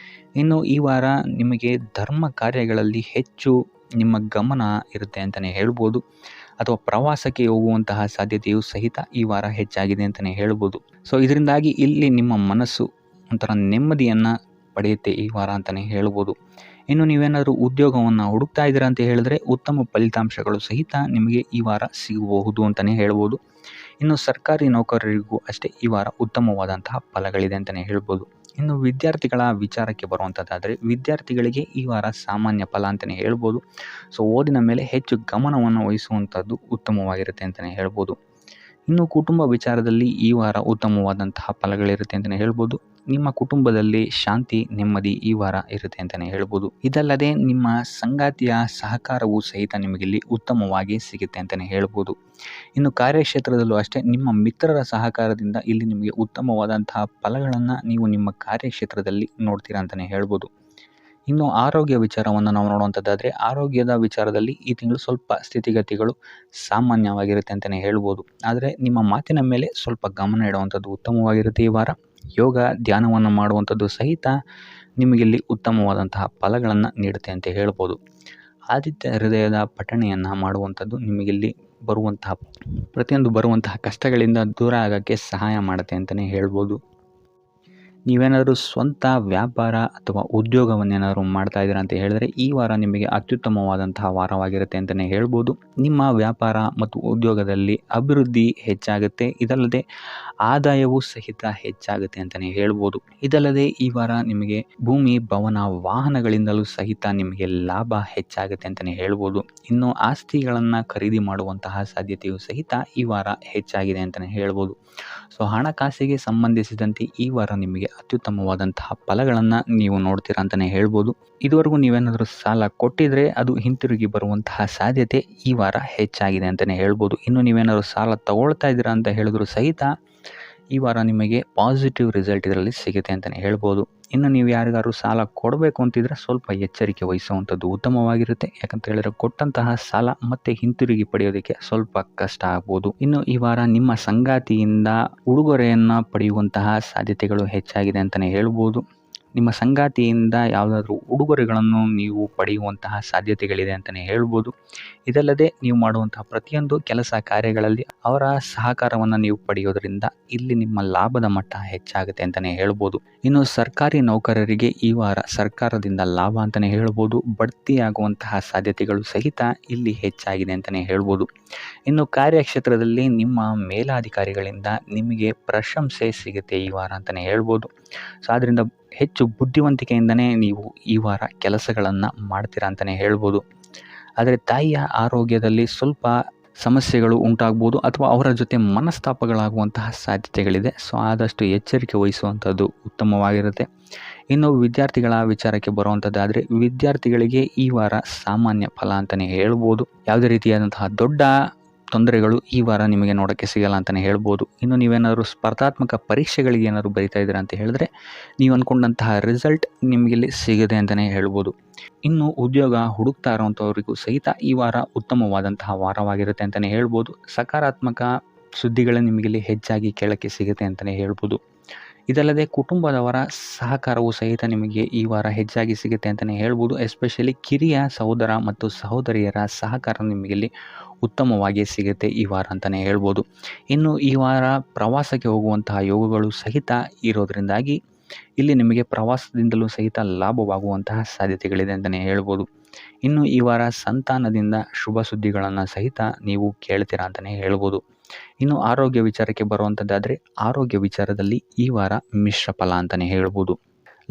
ಇನ್ನು ಈ ವಾರ ನಿಮಗೆ ಧರ್ಮ ಕಾರ್ಯಗಳಲ್ಲಿ ಹೆಚ್ಚು ನಿಮ್ಮ ಗಮನ ಇರುತ್ತೆ ಅಂತಲೇ ಹೇಳ್ಬೋದು. ಅಥವಾ ಪ್ರವಾಸಕ್ಕೆ ಹೋಗುವಂತಹ ಸಾಧ್ಯತೆಯು ಸಹಿತ ಈ ವಾರ ಹೆಚ್ಚಾಗಿದೆ ಅಂತಲೇ ಹೇಳ್ಬೋದು. ಸೊ ಇದರಿಂದಾಗಿ ಇಲ್ಲಿ ನಿಮ್ಮ ಮನಸ್ಸು ಒಂಥರ ನೆಮ್ಮದಿಯನ್ನು ಪಡೆಯುತ್ತೆ ಈ ವಾರ ಅಂತಲೇ ಹೇಳ್ಬೋದು. ಇನ್ನು ನೀವೇನಾದರೂ ಉದ್ಯೋಗವನ್ನು ಹುಡುಕ್ತಾ ಇದ್ದೀರಾ ಅಂತ ಹೇಳಿದ್ರೆ ಉತ್ತಮ ಫಲಿತಾಂಶಗಳು ಸಹಿತ ನಿಮಗೆ ಈ ವಾರ ಸಿಗಬಹುದು ಅಂತಲೇ ಹೇಳ್ಬೋದು. ಇನ್ನು ಸರ್ಕಾರಿ ನೌಕರರಿಗೂ ಅಷ್ಟೇ ಈ ವಾರ ಉತ್ತಮವಾದಂತಹ ಫಲಗಳಿದೆ ಅಂತಲೇ ಹೇಳ್ಬೋದು. ಇನ್ನು ವಿದ್ಯಾರ್ಥಿಗಳ ವಿಚಾರಕ್ಕೆ ಬರುವಂಥದ್ದಾದರೆ ವಿದ್ಯಾರ್ಥಿಗಳಿಗೆ ಈ ವಾರ ಸಾಮಾನ್ಯ ಫಲ ಅಂತಲೇ ಹೇಳ್ಬೋದು. ಸೊ ಓದಿನ ಮೇಲೆ ಹೆಚ್ಚು ಗಮನವನ್ನು ವಹಿಸುವಂಥದ್ದು ಉತ್ತಮವಾಗಿರುತ್ತೆ ಅಂತಲೇ ಹೇಳ್ಬೋದು. ಇನ್ನು ಕುಟುಂಬ ವಿಚಾರದಲ್ಲಿ ಈ ವಾರ ಉತ್ತಮವಾದಂತಹ ಫಲಗಳಿರುತ್ತೆ ಅಂತಲೇ ಹೇಳ್ಬೋದು. ನಿಮ್ಮ ಕುಟುಂಬದಲ್ಲಿ ಶಾಂತಿ, ನೆಮ್ಮದಿ ಈ ವಾರ ಇರುತ್ತೆ ಅಂತಲೇ ಹೇಳ್ಬೋದು. ಇದಲ್ಲದೆ ನಿಮ್ಮ ಸಂಗಾತಿಯ ಸಹಕಾರವೂ ಸಹಿತ ನಿಮಗಿಲ್ಲಿ ಉತ್ತಮವಾಗಿ ಸಿಗುತ್ತೆ ಅಂತಲೇ ಹೇಳ್ಬೋದು. ಇನ್ನು ಕಾರ್ಯಕ್ಷೇತ್ರದಲ್ಲೂ ಅಷ್ಟೇ ನಿಮ್ಮ ಮಿತ್ರರ ಸಹಕಾರದಿಂದ ಇಲ್ಲಿ ನಿಮಗೆ ಉತ್ತಮವಾದಂತಹ ಫಲಗಳನ್ನು ನೀವು ನಿಮ್ಮ ಕಾರ್ಯಕ್ಷೇತ್ರದಲ್ಲಿ ನೋಡ್ತೀರಾ ಅಂತಲೇ ಹೇಳ್ಬೋದು. ಇನ್ನು ಆರೋಗ್ಯ ವಿಚಾರವನ್ನು ನಾವು ನೋಡುವಂಥದ್ದಾದರೆ ಆರೋಗ್ಯದ ವಿಚಾರದಲ್ಲಿ ಈ ತಿಂಗಳು ಸ್ವಲ್ಪ ಸ್ಥಿತಿಗತಿಗಳು ಸಾಮಾನ್ಯವಾಗಿರುತ್ತೆ ಅಂತಲೇ ಹೇಳ್ಬೋದು. ಆದರೆ ನಿಮ್ಮ ಮಾತಿನ ಮೇಲೆ ಸ್ವಲ್ಪ ಗಮನ ಇಡುವಂಥದ್ದು ಉತ್ತಮವಾಗಿರುತ್ತೆ ಈ ವಾರ. ಯೋಗ, ಧ್ಯಾನವನ್ನು ಮಾಡುವಂಥದ್ದು ಸಹಿತ ನಿಮಗಿಲ್ಲಿ ಉತ್ತಮವಾದಂತಹ ಫಲಗಳನ್ನು ನೀಡುತ್ತೆ ಅಂತ ಹೇಳ್ಬೋದು. ಆದಿತ್ಯ ಹೃದಯದ ಪಠಣೆಯನ್ನು ಮಾಡುವಂಥದ್ದು ನಿಮಗಿಲ್ಲಿ ಬರುವಂತಹ ಕಷ್ಟಗಳಿಂದ ದೂರ ಆಗೋಕ್ಕೆ ಸಹಾಯ ಮಾಡುತ್ತೆ ಅಂತಲೇ ಹೇಳ್ಬೋದು. ನೀವೇನಾದರೂ ಸ್ವಂತ ವ್ಯಾಪಾರ ಅಥವಾ ಉದ್ಯೋಗವನ್ನೇನಾದರೂ ಮಾಡ್ತಾ ಇದ್ದೀರಾ ಅಂತ ಹೇಳಿದ್ರೆ ಈ ವಾರ ನಿಮಗೆ ಅತ್ಯುತ್ತಮವಾದಂತಹ ವಾರವಾಗಿರುತ್ತೆ ಅಂತಲೇ ಹೇಳ್ಬೋದು. ನಿಮ್ಮ ವ್ಯಾಪಾರ ಮತ್ತು ಉದ್ಯೋಗದಲ್ಲಿ ಅಭಿವೃದ್ಧಿ ಹೆಚ್ಚಾಗುತ್ತೆ. ಇದಲ್ಲದೆ ಆದಾಯವೂ ಸಹಿತ ಹೆಚ್ಚಾಗುತ್ತೆ ಅಂತಲೇ ಹೇಳ್ಬೋದು. ಇದಲ್ಲದೆ ಈ ವಾರ ನಿಮಗೆ ಭೂಮಿ, ಭವನ, ವಾಹನಗಳಿಂದಲೂ ಸಹಿತ ನಿಮಗೆ ಲಾಭ ಹೆಚ್ಚಾಗುತ್ತೆ ಅಂತಲೇ ಹೇಳ್ಬೋದು. ಇನ್ನು ಆಸ್ತಿಗಳನ್ನು ಖರೀದಿ ಮಾಡುವಂತಹ ಸಾಧ್ಯತೆಯೂ ಸಹಿತ ಈ ವಾರ ಹೆಚ್ಚಾಗಿದೆ ಅಂತಲೇ ಹೇಳ್ಬೋದು. ಸೊ ಹಣಕಾಸಿಗೆ ಸಂಬಂಧಿಸಿದಂತೆ ಈ ವಾರ ನಿಮಗೆ ಅತ್ಯುತ್ತಮವಾದಂತಹ ಫಲಗಳನ್ನು ನೀವು ನೋಡ್ತೀರಾ ಅಂತಲೇ ಹೇಳ್ಬೋದು. ಇದುವರೆಗೂ ನೀವೇನಾದರೂ ಸಾಲ ಕೊಟ್ಟಿದ್ರೆ ಅದು ಹಿಂತಿರುಗಿ ಬರುವಂತಹ ಸಾಧ್ಯತೆ ಈ ವಾರ ಹೆಚ್ಚಾಗಿದೆ ಅಂತಲೇ ಹೇಳ್ಬೋದು. ಇನ್ನು ನೀವೇನಾದರೂ ಸಾಲ ತಗೊಳ್ತಾ ಇದ್ದೀರಾ ಅಂತ ಹೇಳಿದ್ರು ಸಹಿತ ಈ ವಾರ ನಿಮಗೆ ಪಾಸಿಟಿವ್ ರಿಸಲ್ಟ್ ಇದರಲ್ಲಿ ಸಿಗುತ್ತೆ ಅಂತಲೇ ಹೇಳ್ಬೋದು. ಇನ್ನು ನೀವು ಯಾರಿಗಾದ್ರು ಸಾಲ ಕೊಡಬೇಕು ಅಂತಿದ್ರೆ ಸ್ವಲ್ಪ ಎಚ್ಚರಿಕೆ ವಹಿಸುವಂಥದ್ದು ಉತ್ತಮವಾಗಿರುತ್ತೆ. ಯಾಕಂತ ಹೇಳಿದ್ರೆ ಕೊಟ್ಟಂತಹ ಸಾಲ ಮತ್ತೆ ಹಿಂತಿರುಗಿ ಪಡೆಯೋದಕ್ಕೆ ಸ್ವಲ್ಪ ಕಷ್ಟ ಆಗ್ಬೋದು. ಇನ್ನು ಈ ವಾರ ನಿಮ್ಮ ಸಂಗಾತಿಯಿಂದ ಉಡುಗೊರೆಯನ್ನು ಪಡೆಯುವಂತಹ ಸಾಧ್ಯತೆಗಳು ಹೆಚ್ಚಾಗಿದೆ ಅಂತಲೇ ಹೇಳ್ಬೋದು. ನಿಮ್ಮ ಸಂಗಾತಿಯಿಂದ ಯಾವುದಾದ್ರೂ ಉಡುಗೊರೆಗಳನ್ನು ನೀವು ಪಡೆಯುವಂತಹ ಸಾಧ್ಯತೆಗಳಿದೆ ಅಂತಲೇ ಹೇಳ್ಬೋದು. ಇದಲ್ಲದೆ ನೀವು ಮಾಡುವಂತಹ ಪ್ರತಿಯೊಂದು ಕೆಲಸ ಕಾರ್ಯಗಳಲ್ಲಿ ಅವರ ಸಹಕಾರವನ್ನು ನೀವು ಪಡೆಯೋದ್ರಿಂದ ಇಲ್ಲಿ ನಿಮ್ಮ ಲಾಭದ ಮಟ್ಟ ಹೆಚ್ಚಾಗುತ್ತೆ ಅಂತಲೇ ಹೇಳ್ಬೋದು. ಇನ್ನು ಸರ್ಕಾರಿ ನೌಕರರಿಗೆ ಈ ವಾರ ಸರ್ಕಾರದಿಂದ ಲಾಭ ಅಂತಲೇ ಹೇಳ್ಬೋದು. ಬಡ್ತಿಯಾಗುವಂತಹ ಸಾಧ್ಯತೆಗಳು ಸಹಿತ ಇಲ್ಲಿ ಹೆಚ್ಚಾಗಿದೆ ಅಂತಲೇ ಹೇಳ್ಬೋದು. ಇನ್ನು ಕಾರ್ಯಕ್ಷೇತ್ರದಲ್ಲಿ ನಿಮ್ಮ ಮೇಲಾಧಿಕಾರಿಗಳಿಂದ ನಿಮಗೆ ಪ್ರಶಂಸೆ ಸಿಗುತ್ತೆ ಈ ವಾರ ಅಂತಲೇ ಹೇಳ್ಬೋದು. ಸೊ ಆದ್ದರಿಂದ ಹೆಚ್ಚು ಬುದ್ಧಿವಂತಿಕೆಯಿಂದನೇ ನೀವು ಈ ವಾರ ಕೆಲಸಗಳನ್ನು ಮಾಡ್ತೀರಾ ಅಂತಲೇ ಹೇಳ್ಬೋದು. ಆದರೆ ತಾಯಿಯ ಆರೋಗ್ಯದಲ್ಲಿ ಸ್ವಲ್ಪ ಸಮಸ್ಯೆಗಳು ಉಂಟಾಗ್ಬೋದು ಅಥವಾ ಅವರ ಜೊತೆ ಮನಸ್ತಾಪಗಳಾಗುವಂತಹ ಸಾಧ್ಯತೆಗಳಿದೆ. ಸೊ ಆದಷ್ಟು ಎಚ್ಚರಿಕೆ ವಹಿಸುವಂಥದ್ದು ಉತ್ತಮವಾಗಿರುತ್ತೆ. ಇನ್ನು ವಿದ್ಯಾರ್ಥಿಗಳ ವಿಚಾರಕ್ಕೆ ಬರುವಂಥದ್ದಾದರೆ ವಿದ್ಯಾರ್ಥಿಗಳಿಗೆ ಈ ವಾರ ಸಾಮಾನ್ಯ ಫಲ ಅಂತಲೇ ಹೇಳ್ಬೋದು. ಯಾವುದೇ ರೀತಿಯಾದಂತಹ ದೊಡ್ಡ ತೊಂದರೆಗಳು ಈ ವಾರ ನಿಮಗೆ ನೋಡೋಕ್ಕೆ ಸಿಗಲ್ಲ ಅಂತಲೇ ಹೇಳ್ಬೋದು. ಇನ್ನು ನೀವೇನಾದರೂ ಸ್ಪರ್ಧಾತ್ಮಕ ಪರೀಕ್ಷೆಗಳಿಗೆ ಏನಾದರೂ ಬರಿತಾ ಇದ್ದೀರಾ ಅಂತ ಹೇಳಿದ್ರೆ ನೀವು ಅಂದ್ಕೊಂಡಂತಹ ರಿಸಲ್ಟ್ ನಿಮಗಿಲ್ಲಿ ಸಿಗದೆ ಅಂತಲೇ ಹೇಳ್ಬೋದು. ಇನ್ನು ಉದ್ಯೋಗ ಹುಡುಕ್ತಾ ಇರೋವಂಥವ್ರಿಗೂ ಸಹಿತ ಈ ವಾರ ಉತ್ತಮವಾದಂತಹ ವಾರವಾಗಿರುತ್ತೆ ಅಂತಲೇ ಹೇಳ್ಬೋದು. ಸಕಾರಾತ್ಮಕ ಸುದ್ದಿಗಳು ನಿಮಗೆ ಇಲ್ಲಿ ಹೆಚ್ಚಾಗಿ ಕೇಳೋಕ್ಕೆ ಸಿಗುತ್ತೆ ಅಂತಲೇ ಹೇಳ್ಬೋದು. ಇದಲ್ಲದೆ ಕುಟುಂಬದವರ ಸಹಕಾರವು ಸಹಿತ ನಿಮಗೆ ಈ ವಾರ ಹೆಚ್ಚಾಗಿ ಸಿಗುತ್ತೆ ಅಂತಲೇ ಹೇಳ್ಬೋದು. ಎಸ್ಪೆಷಲಿ ಕಿರಿಯ ಸಹೋದರ ಮತ್ತು ಸಹೋದರಿಯರ ಸಹಕಾರ ನಿಮಗೆ ಇಲ್ಲಿ ಉತ್ತಮವಾಗಿ ಸಿಗುತ್ತೆ ಈ ವಾರ ಅಂತಲೇ ಹೇಳ್ಬೋದು. ಇನ್ನು ಈ ವಾರ ಪ್ರವಾಸಕ್ಕೆ ಹೋಗುವಂತಹ ಯೋಗಗಳು ಸಹಿತ ಇರೋದರಿಂದಾಗಿ ಇಲ್ಲಿ ನಿಮಗೆ ಪ್ರವಾಸದಿಂದಲೂ ಸಹಿತ ಲಾಭವಾಗುವಂತಹ ಸಾಧ್ಯತೆಗಳಿದೆ ಅಂತಲೇ ಹೇಳ್ಬೋದು. ಇನ್ನು ಈ ವಾರ ಸಂತಾನದಿಂದ ಶುಭ ಸುದ್ದಿಗಳನ್ನು ಸಹಿತ ನೀವು ಕೇಳ್ತೀರಾ ಅಂತಲೇ ಹೇಳ್ಬೋದು. ಇನ್ನು ಆರೋಗ್ಯ ವಿಚಾರಕ್ಕೆ ಬರುವಂಥದ್ದಾದರೆ ಆರೋಗ್ಯ ವಿಚಾರದಲ್ಲಿ ಈ ವಾರ ಮಿಶ್ರ ಫಲ ಅಂತಲೇ ಹೇಳ್ಬೋದು.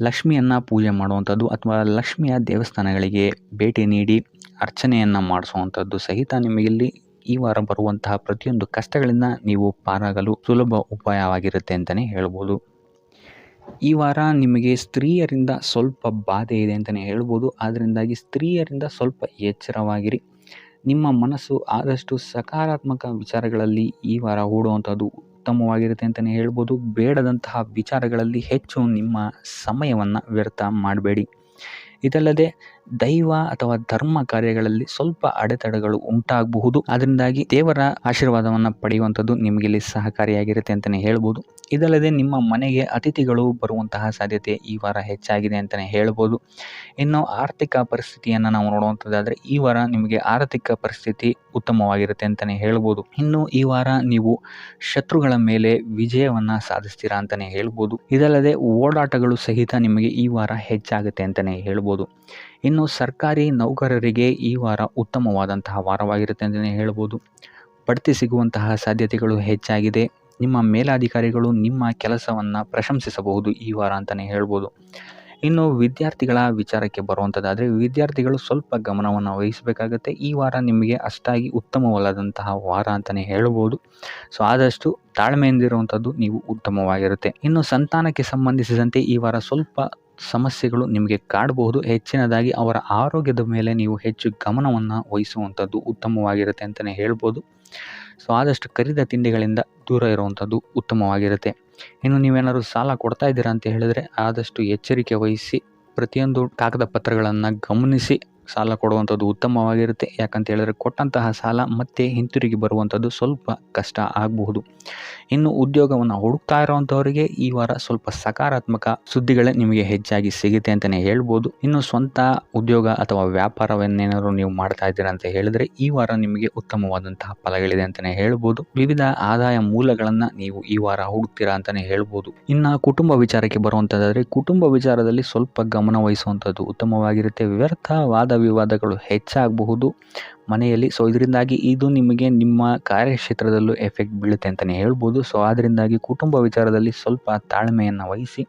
ಲಕ್ಷ್ಮಿಯನ್ನು ಪೂಜೆ ಮಾಡುವಂಥದ್ದು ಅಥವಾ ಲಕ್ಷ್ಮಿಯ ದೇವಸ್ಥಾನಗಳಿಗೆ ಭೇಟಿ ನೀಡಿ ಅರ್ಚನೆಯನ್ನು ಮಾಡಿಸುವಂಥದ್ದು ಸಹಿತ ನಿಮಗಿಲ್ಲಿ ಈ ವಾರ ಬರುವಂತಹ ಪ್ರತಿಯೊಂದು ಕಷ್ಟಗಳಿಂದ ನೀವು ಪಾರಾಗಲು ಸುಲಭ ಉಪಾಯವಾಗಿರುತ್ತೆ ಅಂತಲೇ ಹೇಳ್ಬೋದು. ಈ ವಾರ ನಿಮಗೆ ಸ್ತ್ರೀಯರಿಂದ ಸ್ವಲ್ಪ ಬಾಧೆ ಇದೆ ಅಂತಲೇ ಹೇಳ್ಬೋದು. ಅದರಿಂದಾಗಿ ಸ್ತ್ರೀಯರಿಂದ ಸ್ವಲ್ಪ ಎಚ್ಚರವಾಗಿರಿ. ನಿಮ್ಮ ಮನಸ್ಸು ಆದಷ್ಟು ಸಕಾರಾತ್ಮಕ ವಿಚಾರಗಳಲ್ಲಿ ಈ ವಾರ ಹೂಡುವಂಥದ್ದು ಉತ್ತಮವಾಗಿರುತ್ತೆ ಅಂತಲೇ ಹೇಳ್ಬೋದು. ಬೇಡದಂತಹ ವಿಚಾರಗಳಲ್ಲಿ ಹೆಚ್ಚು ನಿಮ್ಮ ಸಮಯವನ್ನು ವ್ಯರ್ಥ ಮಾಡಬೇಡಿ. ಇದಲ್ಲದೆ ದೈವ ಅಥವಾ ಧರ್ಮ ಕಾರ್ಯಗಳಲ್ಲಿ ಸ್ವಲ್ಪ ಅಡೆತಡೆಗಳು ಉಂಟಾಗಬಹುದು. ಅದರಿಂದಾಗಿ ದೇವರ ಆಶೀರ್ವಾದವನ್ನು ಪಡೆಯುವಂಥದ್ದು ನಿಮಗೆ ಇಲ್ಲಿ ಸಹಕಾರಿಯಾಗಿರುತ್ತೆ ಅಂತಲೇ ಹೇಳ್ಬೋದು. ಇದಲ್ಲದೆ ನಿಮ್ಮ ಮನೆಗೆ ಅತಿಥಿಗಳು ಬರುವಂತಹ ಸಾಧ್ಯತೆ ಈ ವಾರ ಹೆಚ್ಚಾಗಿದೆ ಅಂತಲೇ ಹೇಳ್ಬೋದು. ಇನ್ನು ಆರ್ಥಿಕ ಪರಿಸ್ಥಿತಿಯನ್ನು ನಾವು ನೋಡುವಂಥದ್ದಾದರೆ ಈ ವಾರ ನಿಮಗೆ ಆರ್ಥಿಕ ಪರಿಸ್ಥಿತಿ ಉತ್ತಮವಾಗಿರುತ್ತೆ ಅಂತಲೇ ಹೇಳ್ಬೋದು. ಇನ್ನು ಈ ವಾರ ನೀವು ಶತ್ರುಗಳ ಮೇಲೆ ವಿಜಯವನ್ನು ಸಾಧಿಸ್ತೀರಾ ಅಂತಲೇ ಹೇಳ್ಬೋದು. ಇದಲ್ಲದೆ ಓಡಾಟಗಳು ಸಹಿತ ನಿಮಗೆ ಈ ವಾರ ಹೆಚ್ಚಾಗುತ್ತೆ ಅಂತಲೇ ಹೇಳ್ಬೋದು. ಇನ್ನು ಸರ್ಕಾರಿ ನೌಕರರಿಗೆ ಈ ವಾರ ಉತ್ತಮವಾದಂತಹ ವಾರವಾಗಿರುತ್ತೆ ಅಂತಲೇ ಹೇಳ್ಬೋದು. ಬಡ್ತಿ ಸಿಗುವಂತಹ ಸಾಧ್ಯತೆಗಳು ಹೆಚ್ಚಾಗಿದೆ. ನಿಮ್ಮ ಮೇಲಾಧಿಕಾರಿಗಳು ನಿಮ್ಮ ಕೆಲಸವನ್ನು ಪ್ರಶಂಸಿಸಬಹುದು ಈ ವಾರ ಅಂತಲೇ ಹೇಳ್ಬೋದು. ಇನ್ನು ವಿದ್ಯಾರ್ಥಿಗಳ ವಿಚಾರಕ್ಕೆ ಬರುವಂಥದ್ದಾದರೆ ವಿದ್ಯಾರ್ಥಿಗಳು ಸ್ವಲ್ಪ ಗಮನವನ್ನು ವಹಿಸಬೇಕಾಗತ್ತೆ. ಈ ವಾರ ನಿಮಗೆ ಅಷ್ಟಾಗಿ ಉತ್ತಮವಲ್ಲದಂತಹ ವಾರ ಅಂತಲೇ ಹೇಳ್ಬೋದು. ಸೊ ಆದಷ್ಟು ತಾಳ್ಮೆಯಿಂದಿರುವಂಥದ್ದು ನೀವು ಉತ್ತಮವಾಗಿರುತ್ತೆ. ಇನ್ನು ಸಂತಾನಕ್ಕೆ ಸಂಬಂಧಿಸಿದಂತೆ ಈ ವಾರ ಸ್ವಲ್ಪ ಸಮಸ್ಯೆಗಳು ನಿಮಗೆ ಕಾಡಬಹುದು. ಹೆಚ್ಚಿನದಾಗಿ ಅವರ ಆರೋಗ್ಯದ ಮೇಲೆ ನೀವು ಹೆಚ್ಚು ಗಮನವನ್ನು ವಹಿಸುವಂಥದ್ದು ಉತ್ತಮವಾಗಿರುತ್ತೆ ಅಂತಲೇ ಹೇಳ್ಬೋದು. ಸೊ ಆದಷ್ಟು ಕರಿದ ತಿಂಡಿಗಳಿಂದ ದೂರ ಇರುವಂಥದ್ದು ಉತ್ತಮವಾಗಿರುತ್ತೆ. ಇನ್ನು ನೀವೇನಾದ್ರು ಸಾಲ ಕೊಡ್ತಾ ಇದ್ದೀರಾ ಅಂತ ಹೇಳಿದ್ರೆ ಆದಷ್ಟು ಎಚ್ಚರಿಕೆ ವಹಿಸಿ ಪ್ರತಿಯೊಂದು ಕಾಗದ ಪತ್ರಗಳನ್ನು ಗಮನಿಸಿ ಸಾಲ ಕೊಡುವಂಥದ್ದು ಉತ್ತಮವಾಗಿರುತ್ತೆ. ಯಾಕಂತ ಹೇಳಿದ್ರೆ ಕೊಟ್ಟಂತಹ ಸಾಲ ಮತ್ತೆ ಹಿಂತಿರುಗಿ ಬರುವಂಥದ್ದು ಸ್ವಲ್ಪ ಕಷ್ಟ ಆಗಬಹುದು. ಇನ್ನು ಉದ್ಯೋಗವನ್ನು ಹುಡುಕ್ತಾ ಇರೋವಂಥವರಿಗೆ ಈ ವಾರ ಸ್ವಲ್ಪ ಸಕಾರಾತ್ಮಕ ಸುದ್ದಿಗಳೇ ನಿಮಗೆ ಹೆಚ್ಚಾಗಿ ಸಿಗುತ್ತೆ ಅಂತಲೇ ಹೇಳ್ಬೋದು. ಇನ್ನು ಸ್ವಂತ ಉದ್ಯೋಗ ಅಥವಾ ವ್ಯಾಪಾರವನ್ನೇನಾದ್ರು ನೀವು ಮಾಡ್ತಾ ಇದ್ದೀರಾ ಅಂತ ಹೇಳಿದ್ರೆ ಈ ವಾರ ನಿಮಗೆ ಉತ್ತಮವಾದಂತಹ ಫಲಗಳಿದೆ ಅಂತಲೇ ಹೇಳ್ಬೋದು. ವಿವಿಧ ಆದಾಯ ಮೂಲಗಳನ್ನು ನೀವು ಈ ವಾರ ಹುಡುಕ್ತೀರಾ ಅಂತಲೇ ಹೇಳ್ಬೋದು. ಇನ್ನು ಕುಟುಂಬ ವಿಚಾರಕ್ಕೆ ಬರುವಂಥದ್ದಾದರೆ ಕುಟುಂಬ ವಿಚಾರದಲ್ಲಿ ಸ್ವಲ್ಪ ಗಮನ ವಹಿಸುವಂಥದ್ದು ಉತ್ತಮವಾಗಿರುತ್ತೆ. ವ್ಯರ್ಥ ವಾದ ವಿವಾದಗಳು ಹೆಚ್ಚಾಗಬಹುದು ಮನೆಯಲ್ಲಿ. ಸೊ ಇದರಿಂದಾಗಿ ಇದು ನಿಮಗೆ ನಿಮ್ಮ ಕಾರ್ಯಕ್ಷೇತ್ರದಲ್ಲೂ ಎಫೆಕ್ಟ್ ಬೀಳುತ್ತೆ ಅಂತಲೇ ಹೇಳ್ಬೋದು. ಸೊ ಅದರಿಂದಾಗಿ ಕುಟುಂಬ ವಿಚಾರದಲ್ಲಿ ಸ್ವಲ್ಪ ತಾಳ್ಮೆಯನ್ನು ವಹಿಸಿ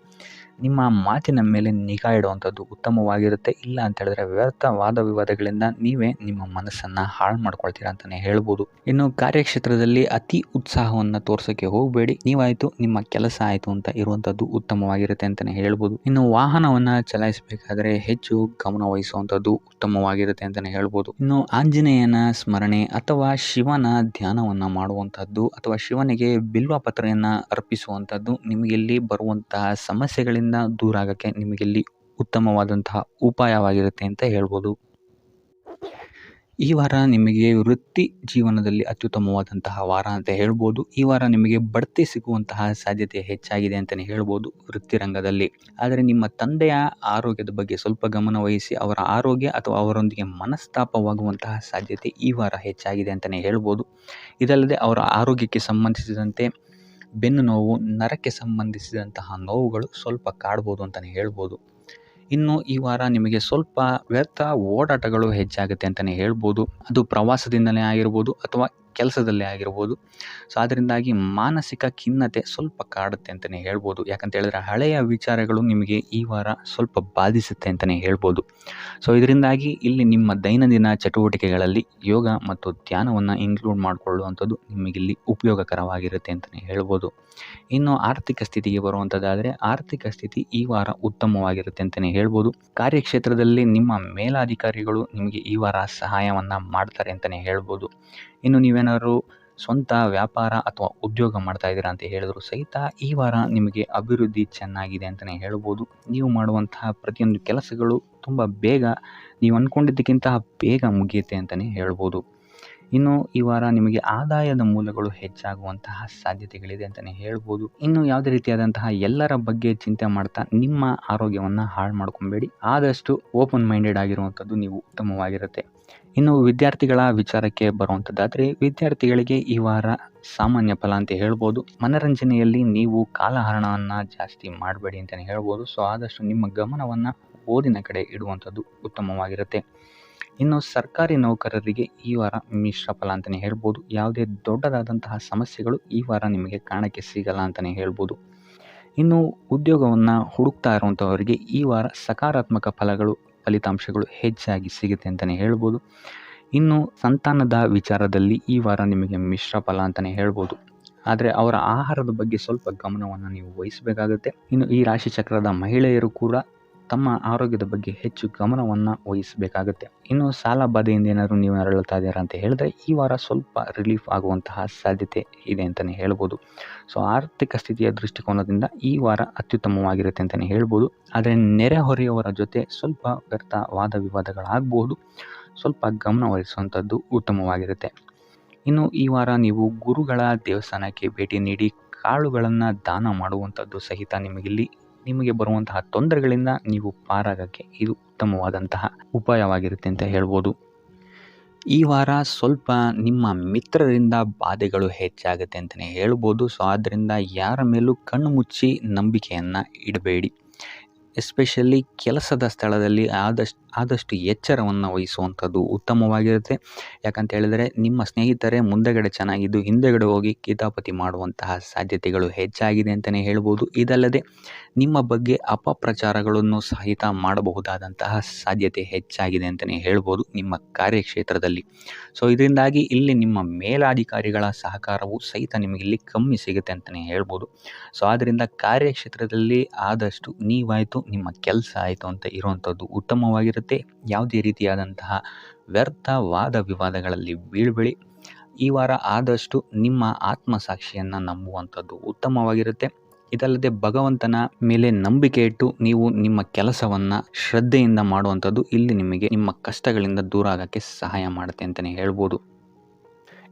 ನಿಮ್ಮ ಮಾತಿನ ಮೇಲೆ ನಿಗಾ ಇಡುವಂಥದ್ದು ಉತ್ತಮವಾಗಿರುತ್ತೆ. ಇಲ್ಲ ಅಂತ ಹೇಳಿದ್ರೆ ವ್ಯರ್ಥ ವಾದ ವಿವಾದಗಳಿಂದ ನೀವೇ ನಿಮ್ಮ ಮನಸ್ಸನ್ನು ಹಾಳು ಮಾಡ್ಕೊಳ್ತೀರಾ ಅಂತಲೇ ಹೇಳ್ಬೋದು. ಇನ್ನು ಕಾರ್ಯಕ್ಷೇತ್ರದಲ್ಲಿ ಅತಿ ಉತ್ಸಾಹವನ್ನು ತೋರ್ಸೋಕ್ಕೆ ಹೋಗಬೇಡಿ. ನೀವಾಯಿತು ನಿಮ್ಮ ಕೆಲಸ ಆಯಿತು ಅಂತ ಇರುವಂಥದ್ದು ಉತ್ತಮವಾಗಿರುತ್ತೆ ಅಂತಲೇ ಹೇಳ್ಬೋದು. ಇನ್ನು ವಾಹನವನ್ನು ಚಲಾಯಿಸಬೇಕಾದ್ರೆ ಹೆಚ್ಚು ಗಮನ ವಹಿಸುವಂಥದ್ದು ಉತ್ತಮವಾಗಿರುತ್ತೆ ಅಂತಲೇ ಹೇಳ್ಬೋದು. ಇನ್ನು ಆಂಜನೇಯನ ಸ್ಮರಣೆ ಅಥವಾ ಶಿವನ ಧ್ಯಾನವನ್ನು ಮಾಡುವಂಥದ್ದು ಅಥವಾ ಶಿವನಿಗೆ ಬಿಲ್ವ ಪತ್ರೆಯನ್ನು ಅರ್ಪಿಸುವಂಥದ್ದು ನಿಮಗಿಲ್ಲಿ ಬರುವಂತಹ ಸಮಸ್ಯೆಗಳಿಂದ ದೂರ ಆಗೋಕ್ಕೆ ನಿಮಗಿಲ್ಲಿ ಉತ್ತಮವಾದಂತಹ ಉಪಾಯವಾಗಿರುತ್ತೆ ಅಂತ ಹೇಳ್ಬೋದು. ಈ ವಾರ ನಿಮಗೆ ವೃತ್ತಿ ಜೀವನದಲ್ಲಿ ಅತ್ಯುತ್ತಮವಾದಂತಹ ವಾರ ಅಂತ ಹೇಳ್ಬೋದು. ಈ ವಾರ ನಿಮಗೆ ಬಡ್ತಿ ಸಿಗುವಂತಹ ಸಾಧ್ಯತೆ ಹೆಚ್ಚಾಗಿದೆ ಅಂತಲೇ ಹೇಳ್ಬೋದು ವೃತ್ತಿ ರಂಗದಲ್ಲಿ. ಆದರೆ ನಿಮ್ಮ ತಂದೆಯ ಆರೋಗ್ಯದ ಬಗ್ಗೆ ಸ್ವಲ್ಪ ಗಮನ ವಹಿಸಿ ಅವರ ಆರೋಗ್ಯ ಅಥವಾ ಅವರೊಂದಿಗೆ ಮನಸ್ತಾಪವಾಗುವಂತಹ ಸಾಧ್ಯತೆ ಈ ವಾರ ಹೆಚ್ಚಾಗಿದೆ ಅಂತಲೇ ಹೇಳ್ಬೋದು. ಇದಲ್ಲದೆ ಅವರ ಆರೋಗ್ಯಕ್ಕೆ ಸಂಬಂಧಿಸಿದಂತೆ ಬೆನ್ನು ನೋವು, ನರಕ್ಕೆ ಸಂಬಂಧಿಸಿದಂತಹ ನೋವುಗಳು ಸ್ವಲ್ಪ ಕಾಡ್ಬೋದು ಅಂತಲೇ ಹೇಳ್ಬೋದು. ಇನ್ನು ಈ ವಾರ ನಿಮಗೆ ಸ್ವಲ್ಪ ವ್ಯರ್ಥ ಓಡಾಟಗಳು ಹೆಚ್ಚಾಗುತ್ತೆ ಅಂತಲೇ ಹೇಳ್ಬೋದು. ಅದು ಪ್ರವಾಸದಿಂದಲೇ ಆಗಿರ್ಬೋದು ಅಥವಾ ಕೆಲಸದಲ್ಲೇ ಆಗಿರ್ಬೋದು. ಸೊ ಅದರಿಂದಾಗಿ ಮಾನಸಿಕ ಖಿನ್ನತೆ ಸ್ವಲ್ಪ ಕಾಡುತ್ತೆ ಅಂತಲೇ ಹೇಳ್ಬೋದು. ಯಾಕಂತ ಹೇಳಿದ್ರೆ ಹಳೆಯ ವಿಚಾರಗಳು ನಿಮಗೆ ಈ ವಾರ ಸ್ವಲ್ಪ ಬಾಧಿಸುತ್ತೆ ಅಂತಲೇ ಹೇಳ್ಬೋದು. ಸೊ ಇದರಿಂದಾಗಿ ಇಲ್ಲಿ ನಿಮ್ಮ ದೈನಂದಿನ ಚಟುವಟಿಕೆಗಳಲ್ಲಿ ಯೋಗ ಮತ್ತು ಧ್ಯಾನವನ್ನು ಇನ್ಕ್ಲೂಡ್ ಮಾಡಿಕೊಳ್ಳುವಂಥದ್ದು ನಿಮಗಿಲ್ಲಿ ಉಪಯೋಗಕರವಾಗಿರುತ್ತೆ ಅಂತಲೇ ಹೇಳ್ಬೋದು. ಇನ್ನು ಆರ್ಥಿಕ ಸ್ಥಿತಿಗೆ ಬರುವಂಥದ್ದಾದರೆ ಆರ್ಥಿಕ ಸ್ಥಿತಿ ಈ ವಾರ ಉತ್ತಮವಾಗಿರುತ್ತೆ ಅಂತಲೇ ಹೇಳ್ಬೋದು. ಕಾರ್ಯಕ್ಷೇತ್ರದಲ್ಲಿ ನಿಮ್ಮ ಮೇಲಾಧಿಕಾರಿಗಳು ನಿಮಗೆ ಈ ವಾರ ಸಹಾಯವನ್ನು ಮಾಡ್ತಾರೆ ಅಂತಲೇ ಹೇಳ್ಬೋದು. ಇನ್ನು ನೀವೇನಾದ್ರು ಸ್ವಂತ ವ್ಯಾಪಾರ ಅಥವಾ ಉದ್ಯೋಗ ಮಾಡ್ತಾ ಇದ್ದೀರಾ ಅಂತ ಹೇಳಿದ್ರು ಸಹಿತ ಈ ವಾರ ನಿಮಗೆ ಅಭಿವೃದ್ಧಿ ಚೆನ್ನಾಗಿದೆ ಅಂತಲೇ ಹೇಳ್ಬೋದು. ನೀವು ಮಾಡುವಂತಹ ಪ್ರತಿಯೊಂದು ಕೆಲಸಗಳು ತುಂಬ ಬೇಗ ನೀವು ಅಂದ್ಕೊಂಡಿದ್ದಕ್ಕಿಂತ ಬೇಗ ಮುಗಿಯುತ್ತೆ ಅಂತಲೇ ಹೇಳ್ಬೋದು. ಇನ್ನು ಈ ವಾರ ನಿಮಗೆ ಆದಾಯದ ಮೂಲಗಳು ಹೆಚ್ಚಾಗುವಂತಹ ಸಾಧ್ಯತೆಗಳಿದೆ ಅಂತಲೇ ಹೇಳ್ಬೋದು. ಇನ್ನು ಯಾವುದೇ ರೀತಿಯಾದಂತಹ ಎಲ್ಲರ ಬಗ್ಗೆ ಚಿಂತೆ ಮಾಡ್ತಾ ನಿಮ್ಮ ಆರೋಗ್ಯವನ್ನು ಹಾಳು ಮಾಡ್ಕೊಬೇಡಿ. ಆದಷ್ಟು ಓಪನ್ ಮೈಂಡೆಡ್ ಆಗಿರುವಂಥದ್ದು ನೀವು ಉತ್ತಮವಾಗಿರುತ್ತೆ. ಇನ್ನು ವಿದ್ಯಾರ್ಥಿಗಳ ವಿಚಾರಕ್ಕೆ ಬರುವಂಥದ್ದಾದರೆ, ವಿದ್ಯಾರ್ಥಿಗಳಿಗೆ ಈ ವಾರ ಸಾಮಾನ್ಯ ಫಲ ಅಂತ ಹೇಳ್ಬೋದು. ಮನರಂಜನೆಯಲ್ಲಿ ನೀವು ಕಾಲಹರಣವನ್ನು ಜಾಸ್ತಿ ಮಾಡಬೇಡಿ ಅಂತಲೇ ಹೇಳ್ಬೋದು. ಸೊ ಆದಷ್ಟು ನಿಮ್ಮ ಗಮನವನ್ನು ಓದಿನ ಕಡೆ ಇಡುವಂಥದ್ದು ಉತ್ತಮವಾಗಿರುತ್ತೆ. ಇನ್ನು ಸರ್ಕಾರಿ ನೌಕರರಿಗೆ ಈ ವಾರ ಮಿಶ್ರ ಫಲ ಅಂತಲೇ ಹೇಳ್ಬೋದು. ಯಾವುದೇ ದೊಡ್ಡದಾದಂತಹ ಸಮಸ್ಯೆಗಳು ಈ ವಾರ ನಿಮಗೆ ಕಾಣಕ್ಕೆ ಸಿಗಲ್ಲ ಅಂತಲೇ ಹೇಳ್ಬೋದು. ಇನ್ನು ಉದ್ಯೋಗವನ್ನು ಹುಡುಕ್ತಾ ಇರುವಂಥವರಿಗೆ ಈ ವಾರ ಸಕಾರಾತ್ಮಕ ಫಲಿತಾಂಶಗಳು ಹೆಚ್ಚಾಗಿ ಸಿಗುತ್ತೆ ಅಂತಲೇ ಹೇಳ್ಬೋದು. ಇನ್ನು ಸಂತಾನದ ವಿಚಾರದಲ್ಲಿ ಈ ವಾರ ನಿಮಗೆ ಮಿಶ್ರ ಫಲ ಅಂತಲೇ ಹೇಳ್ಬೋದು. ಆದರೆ ಅವರ ಆಹಾರದ ಬಗ್ಗೆ ಸ್ವಲ್ಪ ಗಮನವನ್ನು ನೀವು ವಹಿಸಬೇಕಾಗುತ್ತೆ. ಇನ್ನು ಈ ರಾಶಿ ಚಕ್ರದ ಮಹಿಳೆಯರು ಕೂಡ ತಮ್ಮ ಆರೋಗ್ಯದ ಬಗ್ಗೆ ಹೆಚ್ಚು ಗಮನವನ್ನು ವಹಿಸಬೇಕಾಗುತ್ತೆ. ಇನ್ನು ಸಾಲ ಬಾಧೆಯಿಂದ ಏನಾದರೂ ನೀವು ನರಳುತ್ತಾ ಇದ್ದೀರಾ ಅಂತ ಹೇಳಿದ್ರೆ ಈ ವಾರ ಸ್ವಲ್ಪ ರಿಲೀಫ್ ಆಗುವಂತಹ ಸಾಧ್ಯತೆ ಇದೆ ಅಂತಲೇ ಹೇಳ್ಬೋದು. ಸೊ ಆರ್ಥಿಕ ಸ್ಥಿತಿಯ ದೃಷ್ಟಿಕೋನದಿಂದ ಈ ವಾರ ಅತ್ಯುತ್ತಮವಾಗಿರುತ್ತೆ ಅಂತಲೇ ಹೇಳ್ಬೋದು. ಆದರೆ ನೆರೆಹೊರೆಯವರ ಜೊತೆ ಸ್ವಲ್ಪ ವ್ಯರ್ಥ ವಾದ ವಿವಾದಗಳಾಗಬಹುದು. ಸ್ವಲ್ಪ ಗಮನ ವಹಿಸುವಂಥದ್ದು ಉತ್ತಮವಾಗಿರುತ್ತೆ. ಇನ್ನು ಈ ವಾರ ನೀವು ಗುರುಗಳ ದೇವಸ್ಥಾನಕ್ಕೆ ಭೇಟಿ ನೀಡಿ ಕಾಳುಗಳನ್ನು ದಾನ ಮಾಡುವಂಥದ್ದು ಸಹಿತ ನಿಮಗೆ ಬರುವಂತಹ ತೊಂದರೆಗಳಿಂದ ನೀವು ಪಾರಾಗಕ್ಕೆ ಇದು ಉತ್ತಮವಾದಂತಹ ಉಪಾಯವಾಗಿರುತ್ತೆ ಅಂತ ಹೇಳ್ಬೋದು. ಈ ವಾರ ಸ್ವಲ್ಪ ನಿಮ್ಮ ಮಿತ್ರರಿಂದ ಬಾಧೆಗಳು ಹೆಚ್ಚಾಗುತ್ತೆ ಅಂತಲೇ ಹೇಳ್ಬೋದು. ಸೊ ಆದ್ದರಿಂದ ಯಾರ ಮೇಲೂ ಕಣ್ಣು ಮುಚ್ಚಿ ನಂಬಿಕೆಯನ್ನು ಇಡಬೇಡಿ. ಎಸ್ಪೆಷಲಿ ಕೆಲಸದ ಸ್ಥಳದಲ್ಲಿ ಆದಷ್ಟು ಎಚ್ಚರವನ್ನು ವಹಿಸುವಂಥದ್ದು ಉತ್ತಮವಾಗಿರುತ್ತೆ. ಯಾಕಂತ ಹೇಳಿದರೆ ನಿಮ್ಮ ಸ್ನೇಹಿತರೇ ಮುಂದೆಗಡೆ ಚೆನ್ನಾಗಿದ್ದು ಹಿಂದೆಗಡೆ ಹೋಗಿ ಕಿತಾಪತಿ ಮಾಡುವಂತಹ ಸಾಧ್ಯತೆಗಳು ಹೆಚ್ಚಾಗಿದೆ ಅಂತಲೇ ಹೇಳ್ಬೋದು. ಇದಲ್ಲದೆ ನಿಮ್ಮ ಬಗ್ಗೆ ಅಪಪ್ರಚಾರಗಳನ್ನು ಸಹಿತ ಮಾಡಬಹುದಾದಂತಹ ಸಾಧ್ಯತೆ ಹೆಚ್ಚಾಗಿದೆ ಅಂತಲೇ ಹೇಳ್ಬೋದು ನಿಮ್ಮ ಕಾರ್ಯಕ್ಷೇತ್ರದಲ್ಲಿ. ಸೊ ಇದರಿಂದಾಗಿ ಇಲ್ಲಿ ನಿಮ್ಮ ಮೇಲಾಧಿಕಾರಿಗಳ ಸಹಕಾರವು ಸಹಿತ ನಿಮಗೆ ಇಲ್ಲಿ ಕಮ್ಮಿ ಸಿಗುತ್ತೆ ಅಂತಲೇ ಹೇಳ್ಬೋದು. ಸೊ ಆದ್ದರಿಂದ ಕಾರ್ಯಕ್ಷೇತ್ರದಲ್ಲಿ ಆದಷ್ಟು ನೀವಾಯಿತು ನಿಮ್ಮ ಕೆಲಸ ಆಯಿತು ಅಂತ ಇರುವಂಥದ್ದು ಉತ್ತಮವಾಗಿರುತ್ತೆ. ಯಾವುದೇ ರೀತಿಯಾದಂತಹ ವ್ಯರ್ಥ ವಾದ ವಿವಾದಗಳಲ್ಲಿ ಬೀಳ್ಬೇಡಿ. ಈ ವಾರ ಆದಷ್ಟು ನಿಮ್ಮ ಆತ್ಮಸಾಕ್ಷಿಯನ್ನು ನಂಬುವಂಥದ್ದು ಉತ್ತಮವಾಗಿರುತ್ತೆ. ಇದಲ್ಲದೆ ಭಗವಂತನ ಮೇಲೆ ನಂಬಿಕೆ ಇಟ್ಟು ನೀವು ನಿಮ್ಮ ಕೆಲಸವನ್ನು ಶ್ರದ್ಧೆಯಿಂದ ಮಾಡುವಂಥದ್ದು ಇಲ್ಲಿ ನಿಮಗೆ ನಿಮ್ಮ ಕಷ್ಟಗಳಿಂದ ದೂರ ಆಗೋಕ್ಕೆ ಸಹಾಯ ಮಾಡುತ್ತೆ ಅಂತಲೇ ಹೇಳ್ಬೋದು.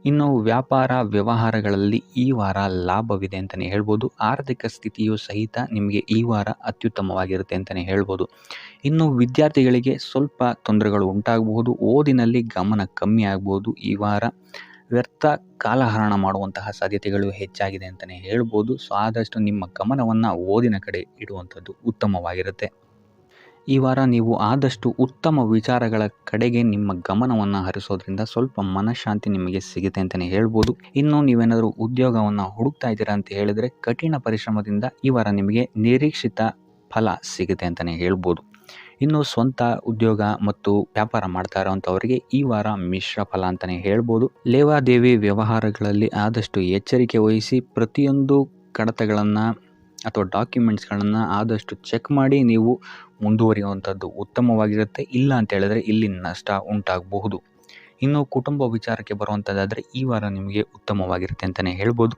ಇನ್ನು ವ್ಯಾಪಾರ ವ್ಯವಹಾರಗಳಲ್ಲಿ ಈ ವಾರ ಲಾಭವಿದೆ ಅಂತಲೇ ಹೇಳ್ಬೋದು. ಆರ್ಥಿಕ ಸ್ಥಿತಿಯು ಸಹಿತ ನಿಮಗೆ ಈ ವಾರ ಅತ್ಯುತ್ತಮವಾಗಿರುತ್ತೆ ಅಂತಲೇ ಹೇಳ್ಬೋದು. ಇನ್ನು ವಿದ್ಯಾರ್ಥಿಗಳಿಗೆ ಸ್ವಲ್ಪ ತೊಂದರೆಗಳು ಉಂಟಾಗಬಹುದು. ಓದಿನಲ್ಲಿ ಗಮನ ಕಮ್ಮಿ ಆಗ್ಬೋದು. ಈ ವಾರ ವ್ಯರ್ಥ ಕಾಲಹರಣ ಮಾಡುವಂತಹ ಸಾಧ್ಯತೆಗಳು ಹೆಚ್ಚಾಗಿದೆ ಅಂತಲೇ ಹೇಳ್ಬೋದು. ಸೊ ಆದಷ್ಟು ನಿಮ್ಮ ಗಮನವನ್ನು ಓದಿನ ಕಡೆ ಇಡುವಂಥದ್ದು ಉತ್ತಮವಾಗಿರುತ್ತೆ. ಈ ವಾರ ನೀವು ಆದಷ್ಟು ಉತ್ತಮ ವಿಚಾರಗಳ ಕಡೆಗೆ ನಿಮ್ಮ ಗಮನವನ್ನು ಹರಿಸೋದ್ರಿಂದ ಸ್ವಲ್ಪ ಮನಃಶಾಂತಿ ನಿಮಗೆ ಸಿಗುತ್ತೆ ಅಂತಲೇ ಹೇಳ್ಬೋದು. ಇನ್ನು ನೀವೇನಾದರೂ ಉದ್ಯೋಗವನ್ನು ಹುಡುಕ್ತಾ ಇದ್ದೀರಾ ಅಂತ ಹೇಳಿದರೆ ಕಠಿಣ ಪರಿಶ್ರಮದಿಂದ ಈ ವಾರ ನಿಮಗೆ ನಿರೀಕ್ಷಿತ ಫಲ ಸಿಗುತ್ತೆ ಅಂತಲೇ ಹೇಳ್ಬೋದು. ಇನ್ನು ಸ್ವಂತ ಉದ್ಯೋಗ ಮತ್ತು ವ್ಯಾಪಾರ ಮಾಡ್ತಾ ಇರೋವಂಥವರಿಗೆ ಈ ವಾರ ಮಿಶ್ರ ಫಲ ಅಂತಲೇ ಹೇಳ್ಬೋದು. ಲೇವಾದೇವಿ ವ್ಯವಹಾರಗಳಲ್ಲಿ ಆದಷ್ಟು ಎಚ್ಚರಿಕೆ ವಹಿಸಿ ಪ್ರತಿಯೊಂದು ಕಡತಗಳನ್ನು ಅಥವಾ ಡಾಕ್ಯುಮೆಂಟ್ಸ್ಗಳನ್ನು ಆದಷ್ಟು ಚೆಕ್ ಮಾಡಿ ನೀವು ಮುಂದುವರಿಯುವಂಥದ್ದು ಉತ್ತಮವಾಗಿರುತ್ತೆ. ಇಲ್ಲ ಅಂತ ಹೇಳಿದ್ರೆ ಇಲ್ಲಿ ನಷ್ಟ ಉಂಟಾಗಬಹುದು. ಇನ್ನು ಕುಟುಂಬ ವಿಚಾರಕ್ಕೆ ಬರುವಂಥದ್ದಾದರೆ ಈ ವಾರ ನಿಮಗೆ ಉತ್ತಮವಾಗಿರುತ್ತೆ ಅಂತಲೇ ಹೇಳ್ಬೋದು.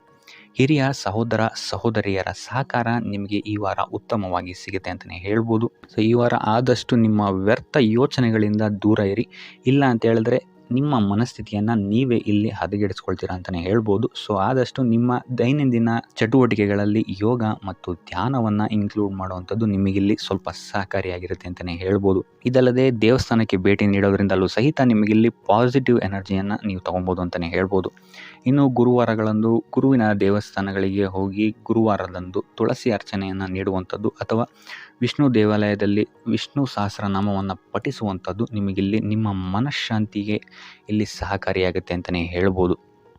ಹಿರಿಯ ಸಹೋದರ ಸಹೋದರಿಯರ ಸಹಕಾರ ನಿಮಗೆ ಈ ವಾರ ಉತ್ತಮವಾಗಿ ಸಿಗುತ್ತೆ ಅಂತಲೇ ಹೇಳ್ಬೋದು. ಸೊ ಈ ವಾರ ಆದಷ್ಟು ನಿಮ್ಮ ವ್ಯರ್ಥ ಯೋಚನೆಗಳಿಂದ ದೂರ ಇರಿ. ಇಲ್ಲ ಅಂತ ಹೇಳಿದ್ರೆ ನಿಮ್ಮ ಮನಸ್ಥಿತಿಯನ್ನು ನೀವೇ ಇಲ್ಲಿ ಹದಗೆಡಿಸ್ಕೊಳ್ತೀರಾ ಅಂತಲೇ ಹೇಳ್ಬೋದು. ಸೊ ಆದಷ್ಟು ನಿಮ್ಮ ದೈನಂದಿನ ಚಟುವಟಿಕೆಗಳಲ್ಲಿ ಯೋಗ ಮತ್ತು ಧ್ಯಾನವನ್ನು ಇನ್ಕ್ಲೂಡ್ ಮಾಡುವಂಥದ್ದು ನಿಮಗಿಲ್ಲಿ ಸ್ವಲ್ಪ ಸಹಕಾರಿಯಾಗಿರುತ್ತೆ ಅಂತಲೇ ಹೇಳ್ಬೋದು. ಇದಲ್ಲದೆ ದೇವಸ್ಥಾನಕ್ಕೆ ಭೇಟಿ ನೀಡೋದ್ರಿಂದಲೂ ಸಹಿತ ನಿಮಗಿಲ್ಲಿ ಪಾಸಿಟಿವ್ ಎನರ್ಜಿಯನ್ನು ನೀವು ತೊಗೊಬೋದು ಅಂತಲೇ ಹೇಳ್ಬೋದು. ಇನ್ನು ಗುರುವಾರಗಳಂದು ಗುರುವಿನ ದೇವಸ್ಥಾನಗಳಿಗೆ ಹೋಗಿ ಗುರುವಾರದಂದು ತುಳಸಿ ಅರ್ಚನೆಯನ್ನು ನೀಡುವಂಥದ್ದು ಅಥವಾ ವಿಷ್ಣು ದೇವಾಲಯದಲ್ಲಿ ವಿಷ್ಣು ಸಹಸ್ರನಾಮವನ್ನು ಪಠಿಸುವಂಥದ್ದು ನಿಮಗಿಲ್ಲಿ ನಿಮ್ಮ ಮನಃಶಾಂತಿಗೆ ಇಲ್ಲಿ ಸಹಕಾರಿಯಾಗುತ್ತೆ ಅಂತಲೇ ಹೇಳ್ಬೋದು.